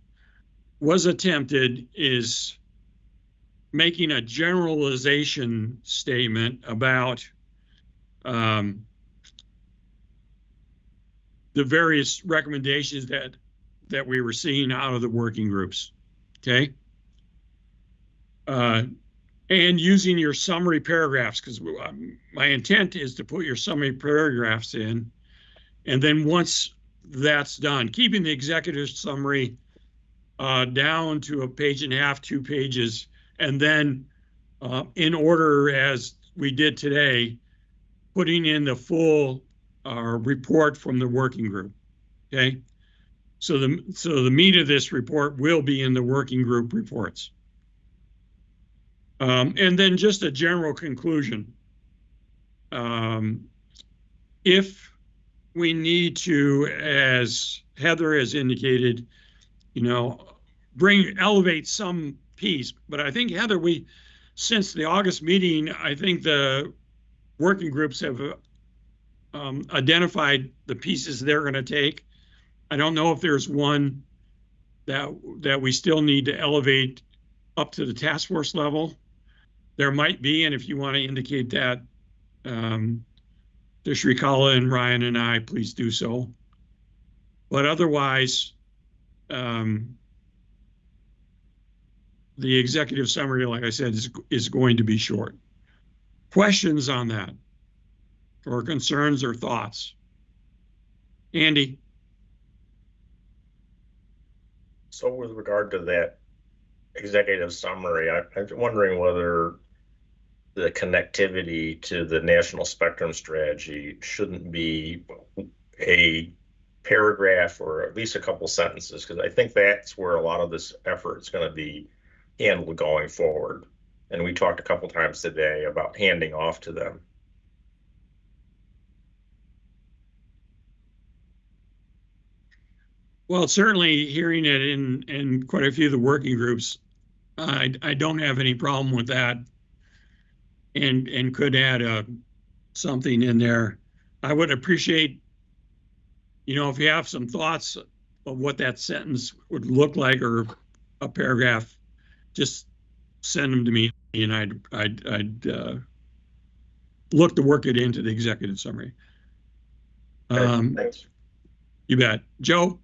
was attempted is making a generalization statement about the various recommendations that we were seeing out of the working groups. Okay. And using your summary paragraphs, because my intent is to put your summary paragraphs in. And then once that's done, keeping the executive summary down to a page and a half, 2 pages, and then in order as we did today, putting in the full report from the working group. Okay. So the meat of this report will be in the working group reports. And then just a general conclusion. If we need to, as Heather has indicated, you know, elevate some piece, but I think, Heather, since the August meeting, I think the working groups have identified the pieces they're going to take. I don't know if there's one that we still need to elevate up to the task force level. There might be, and if you want to indicate that to Shrikala and Ryan and I, please do so. But otherwise, the executive summary, like I said, is going to be short. Questions on that, or concerns or thoughts? Andy? So with regard to that executive summary, I'm wondering whether the connectivity to the national spectrum strategy shouldn't be a paragraph or at least a couple sentences, because I think that's where a lot of this effort is going to be handled going forward. And we talked a couple times today about handing off to them. Well, certainly hearing it in quite a few of the working groups, I don't have any problem with that, and could add something in there. I would appreciate, if you have some thoughts of what that sentence would look like or a paragraph, just send them to me, and I'd look to work it into the executive summary. Thanks. You bet. Joe?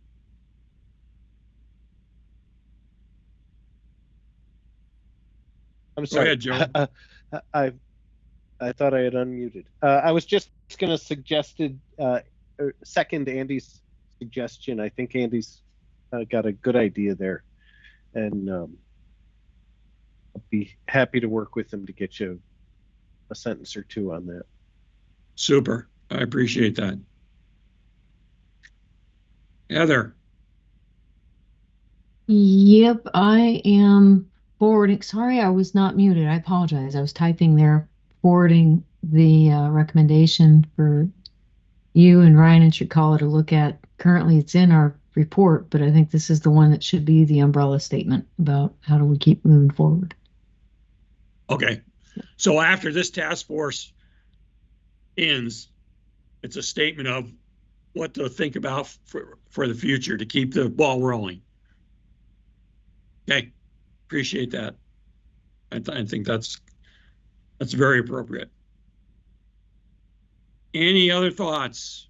I'm sorry. Go ahead, Joe. I thought I had unmuted. I was just going to second Andy's suggestion. I think Andy's got a good idea there, and I'll be happy to work with him to get you a sentence or two on that. Super. I appreciate that. Heather? Yep, I am forwarding. Sorry, I was not muted. I apologize. I was typing there, forwarding the recommendation for you and Ryan and Chickala to look at. Currently, it's in our report, but I think this is the one that should be the umbrella statement about how do we keep moving forward. Okay. So after this task force ends, it's a statement of what to think about for the future to keep the ball rolling. Okay. Appreciate that. I think that's very appropriate. Any other thoughts,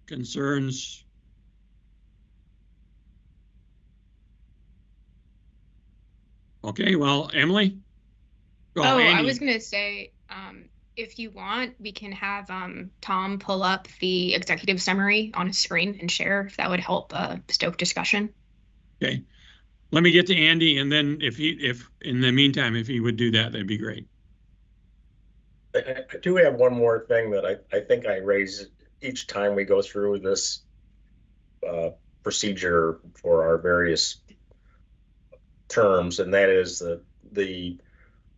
concerns? Okay, well, Emily? I was going to say, if you want, we can have Tom pull up the executive summary on his screen and share, if that would help stoke discussion. Okay. Let me get to Andy, and then if in the meantime, if he would do that, that'd be great. I do have one more thing that I think I raise each time we go through this procedure for our various terms, and that is the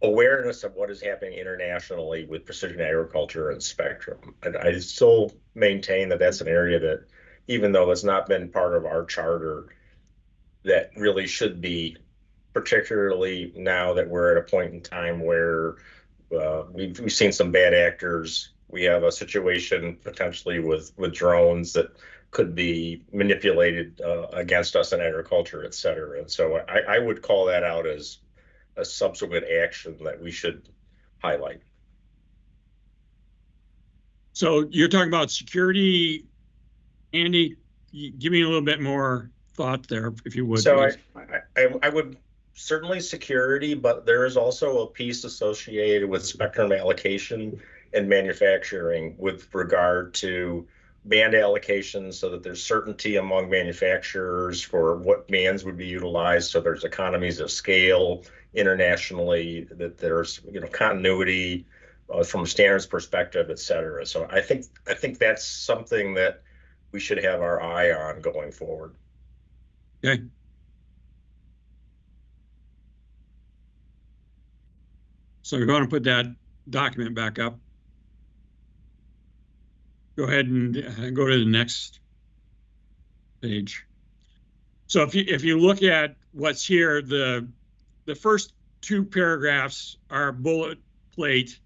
awareness of what is happening internationally with precision agriculture and spectrum. And I still maintain that that's an area that, even though it's not been part of our charter, that really should be, particularly now that we're at a point in time where we've seen some bad actors. We have a situation potentially with drones that could be manipulated against us in agriculture, et cetera. And so I would call that out as a subsequent action that we should highlight. So you're talking about security, Andy? Give me a little bit more thought there, if you would. So I would certainly security, but there is also a piece associated with spectrum allocation and manufacturing with regard to band allocations, so that there's certainty among manufacturers for what bands would be utilized. So there's economies of scale internationally, that there's continuity from a standards perspective, et cetera. So I think that's something that we should have our eye on going forward. Okay. So we're going to put that document back up. Go ahead and go to the next page. So if you look at what's here, the first two paragraphs are bullet plate,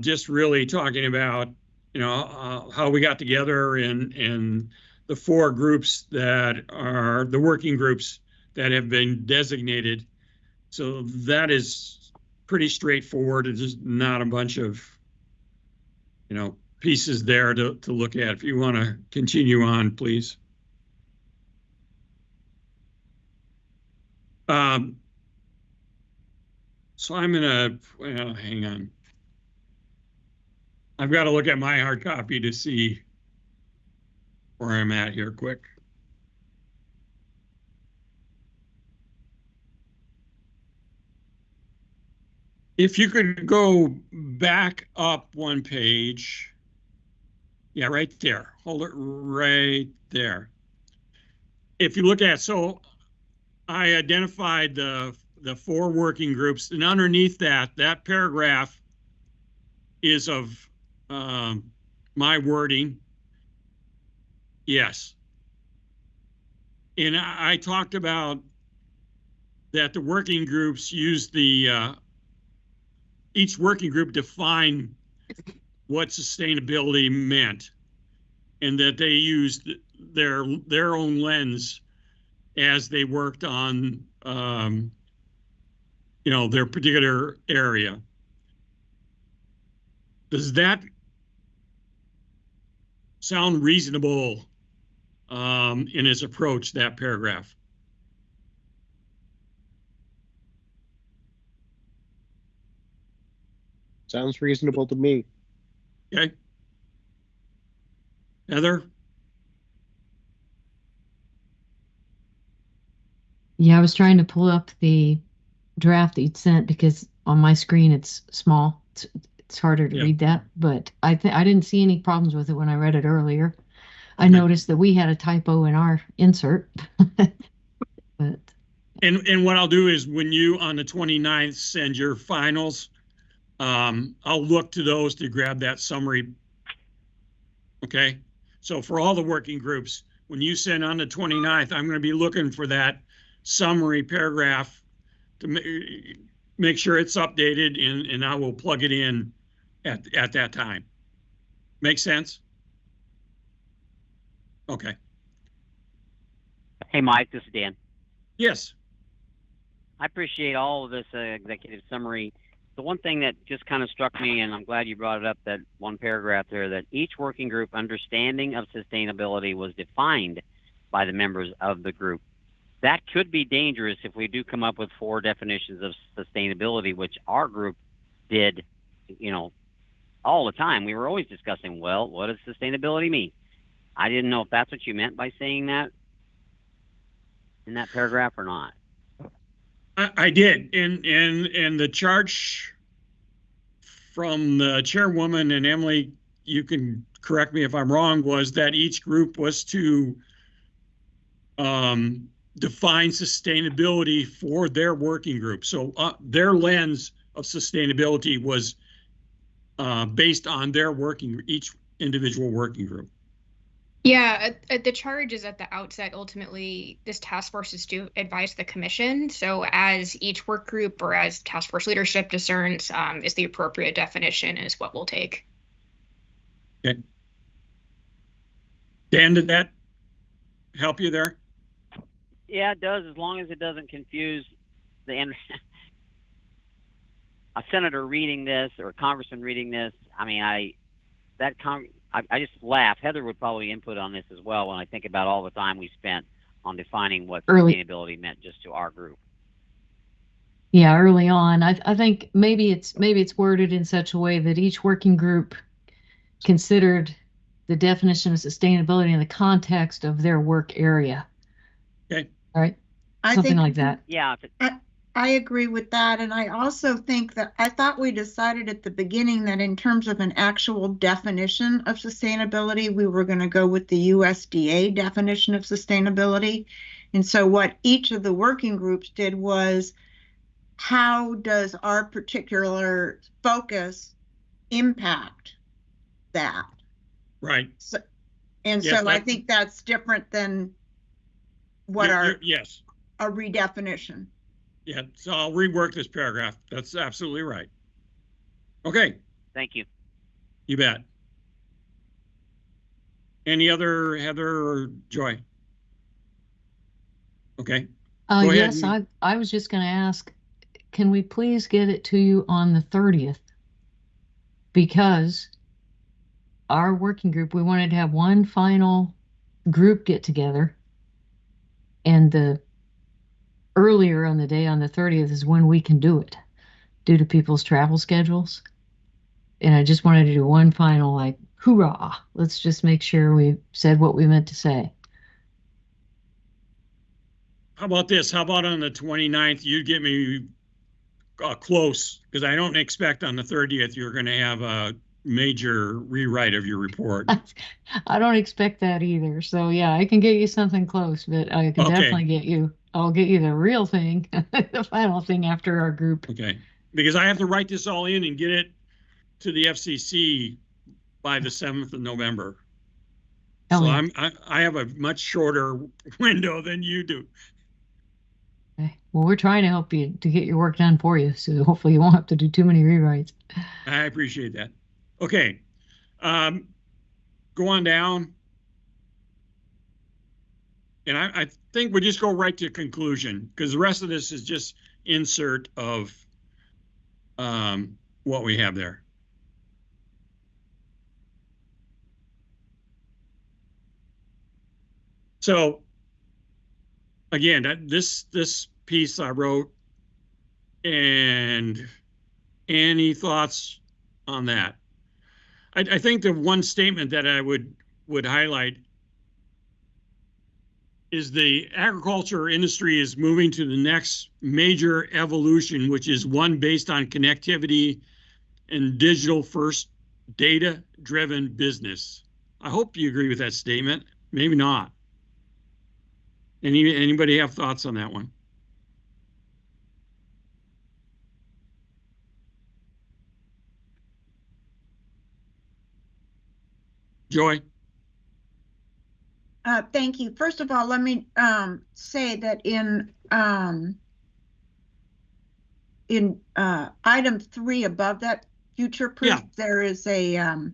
just really talking about how we got together and the four groups that are the working groups that have been designated. So that is pretty straightforward. It's just not a bunch of pieces there to look at. If you want to continue on, please. So I'm gonna hang on. I've got to look at my hard copy to see where I'm at here quick. If you could go back up one page. Yeah, right there. Hold it right there. If you look at, so I identified the 4 working groups, and underneath that paragraph is of my wording. Yes. And I talked about that the working groups use each working group defined what sustainability meant, and that they used their own lens as they worked on their particular area. Does that sound reasonable in its approach, that paragraph? Sounds reasonable to me. Okay. Heather? Yeah, I was trying to pull up the draft that you'd sent because on my screen it's small. It's harder to read that, but I didn't see any problems with it when I read it earlier. I noticed that we had a typo in our insert. But and what I'll do is when you on the 29th send your finals, I'll look to those to grab that summary. Okay. So for all the working groups, when you send on the 29th, I'm going to be looking for that summary paragraph to make sure it's updated, and I will plug it in at that time. Make sense? Okay. Hey, Mike, this is Dan. Yes. I appreciate all of this executive summary. The one thing that just kind of struck me, and I'm glad you brought it up, that one paragraph there, that each working group understanding of sustainability was defined by the members of the group. That could be dangerous if we do come up with 4 definitions of sustainability, which our group did, all the time. We were always discussing, well, what does sustainability mean? I didn't know if that's what you meant by saying that in that paragraph or not. I did, and the charge from the chairwoman, and Emily, you can correct me if I'm wrong, was that each group was to define sustainability for their working group. So their lens of sustainability was based on their each individual working group. Yeah, the charge is at the outset. Ultimately, this task force is to advise the commission. So as each work group or as task force leadership discerns is the appropriate definition is what we'll take. Okay. Dan, did that help you there? Yeah, it does, as long as it doesn't confuse a senator reading this or a congressman reading this. I mean, I just laugh. Heather would probably input on this as well when I think about all the time we spent on defining what sustainability meant just to our group. Yeah, early on, I think maybe it's worded in such a way that each working group considered the definition of sustainability in the context of their work area. Okay. Right. Something like that. Yeah. I agree with that. And I also think that I thought we decided at the beginning that in terms of an actual definition of sustainability, we were going to go with the USDA definition of sustainability. And so what each of the working groups did was, how does our particular focus impact that? Right. So Yes, I think that's different than what yes. a redefinition. Yeah, so I'll rework this paragraph. That's absolutely right. Okay. Thank you. You bet. Any other, Heather or Joy? Okay. Go ahead. Yes, I was just going to ask, can we please get it to you on the 30th? Because our working group, we wanted to have one final group get together, and the earlier on the day on the 30th is when we can do it due to people's travel schedules. And I just wanted to do one final, like, hoorah, let's just make sure we said what we meant to say. How about this? How about on the 29th, you get me close, because I don't expect on the 30th you're going to have major rewrite of your report. I don't expect that either. So yeah, I can get you something close, but I can Okay. definitely I'll get you the real thing, the final thing after our group. Okay, because I have to write this all in and get it to the FCC by the 7th of November. So Ellie. I have a much shorter window than you do. Okay. Well, we're trying to help you to get your work done for you. So hopefully you won't have to do too many rewrites. I appreciate that. Okay. Go on down. And I think we just go right to conclusion, because the rest of this is just insert of what we have there. So again, this piece I wrote, and any thoughts on that? I think the one statement that I would highlight is the agriculture industry is moving to the next major evolution, which is one based on connectivity and digital first data driven business. I hope you agree with that statement. Maybe not. Anybody have thoughts on that one? Joy? Thank you. First of all, let me say that in item 3 above that future-proof, there is a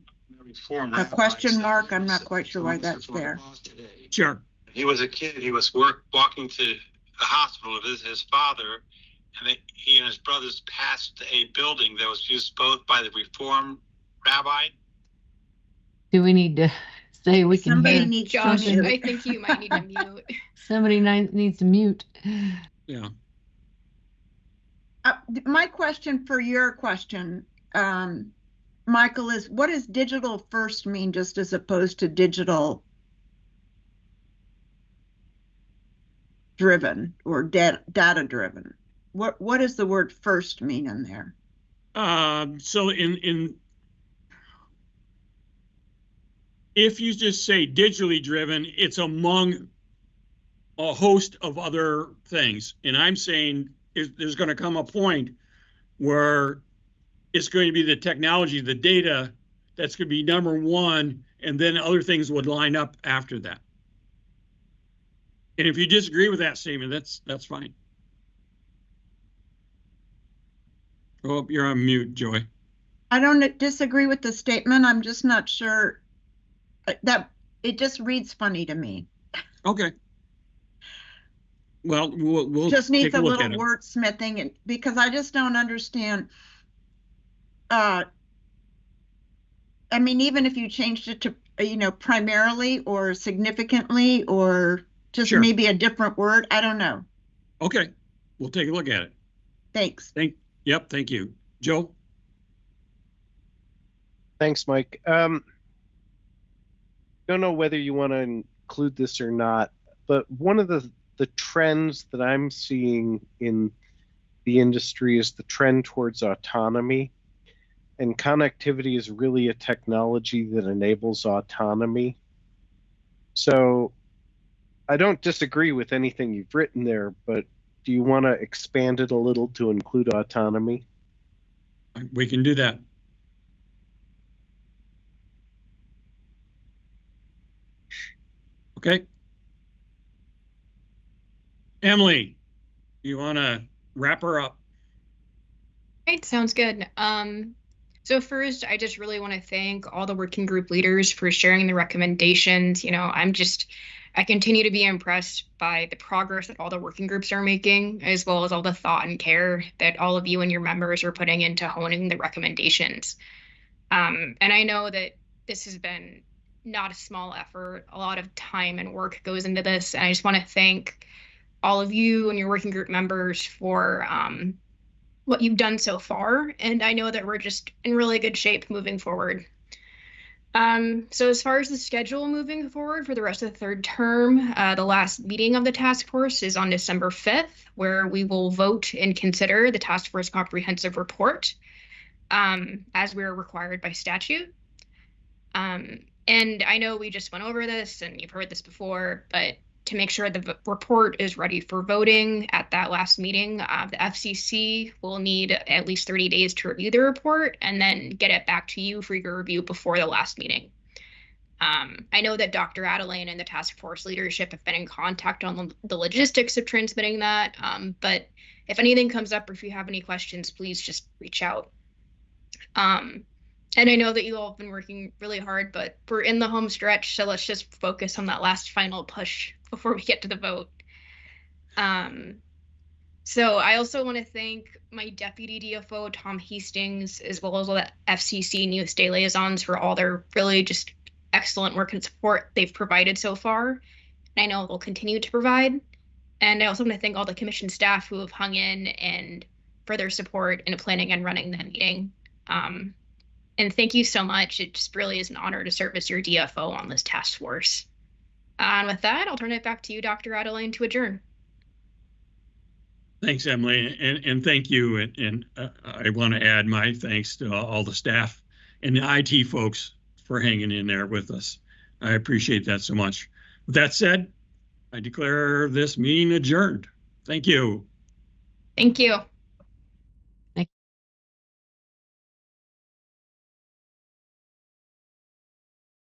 question mark. I'm not quite sure why that's there. Sure. He was a kid. He was walking to the hospital with his father, and he and his brothers passed a building that was used both by the Reformed rabbi. Do we need to say we can Somebody hear? needs Josh, to mute. I think you might need to mute. Somebody needs to mute. Yeah. My question for your question, Michael, is what does digital first mean, just as opposed to digital driven or data driven? What does the word first mean in there? So if you just say digitally driven, it's among a host of other things. And I'm saying there's going to come a point where it's going to be the technology, the data, that's going to be number one, and then other things would line up after that. And if you disagree with that statement, that's fine. Oh, you're on mute, Joy. I don't disagree with the statement. I'm just not sure that it just reads funny to me. Okay. Well, we'll just needs take a a look little at it. wordsmithing, and because I just don't understand. I mean, even if you changed it to, primarily or significantly or just Sure. maybe a different word, I don't know. Okay, we'll take a look at it. Thanks. Yep, thank you. Joe? Thanks, Mike. Don't know whether you want to include this or not, but one of the trends that I'm seeing in the industry is the trend towards autonomy. And connectivity is really a technology that enables autonomy. So I don't disagree with anything you've written there, but do you want to expand it a little to include autonomy? We can do that. Okay. Emily, you want to wrap her up? Right, sounds good. So first, I just really want to thank all the working group leaders for sharing the recommendations. I continue to be impressed by the progress that all the working groups are making, as well as all the thought and care that all of you and your members are putting into honing the recommendations. And I know that this has been not a small effort. A lot of time and work goes into this. And I just want to thank all of you and your working group members for what you've done so far. And I know that we're just in really good shape moving forward. So as far as the schedule moving forward for the rest of the third term, the last meeting of the task force is on December 5th, where we will vote and consider the task force comprehensive report. as we're required by statute. And I know we just went over this and you've heard this before, but to make sure the report is ready for voting at that last meeting, the FCC will need at least 30 days to review the report and then get it back to you for your review before the last meeting. I know that Dr. Adeline and the task force leadership have been in contact on the logistics of transmitting that, but if anything comes up or if you have any questions, please just reach out. And I know that you all have been working really hard, but we're in the home stretch, so let's just focus on that last final push before we get to the vote. So I also want to thank my deputy DFO, Tom Hastings, as well as all the FCC New State liaisons for all their really just excellent work and support they've provided so far. And I know they'll continue to provide. And I also want to thank all the commission staff who have hung in and for their support in planning and running that meeting. And thank you so much. It just really is an honor to serve as your DFO on this task force. And with that, I'll turn it back to you, Dr. Adeline, to adjourn. Thanks, Emily, and thank you. And I want to add my thanks to all the staff and the IT folks for hanging in there with us. I appreciate that so much. With that said, I declare this meeting adjourned. Thank you. Thank you.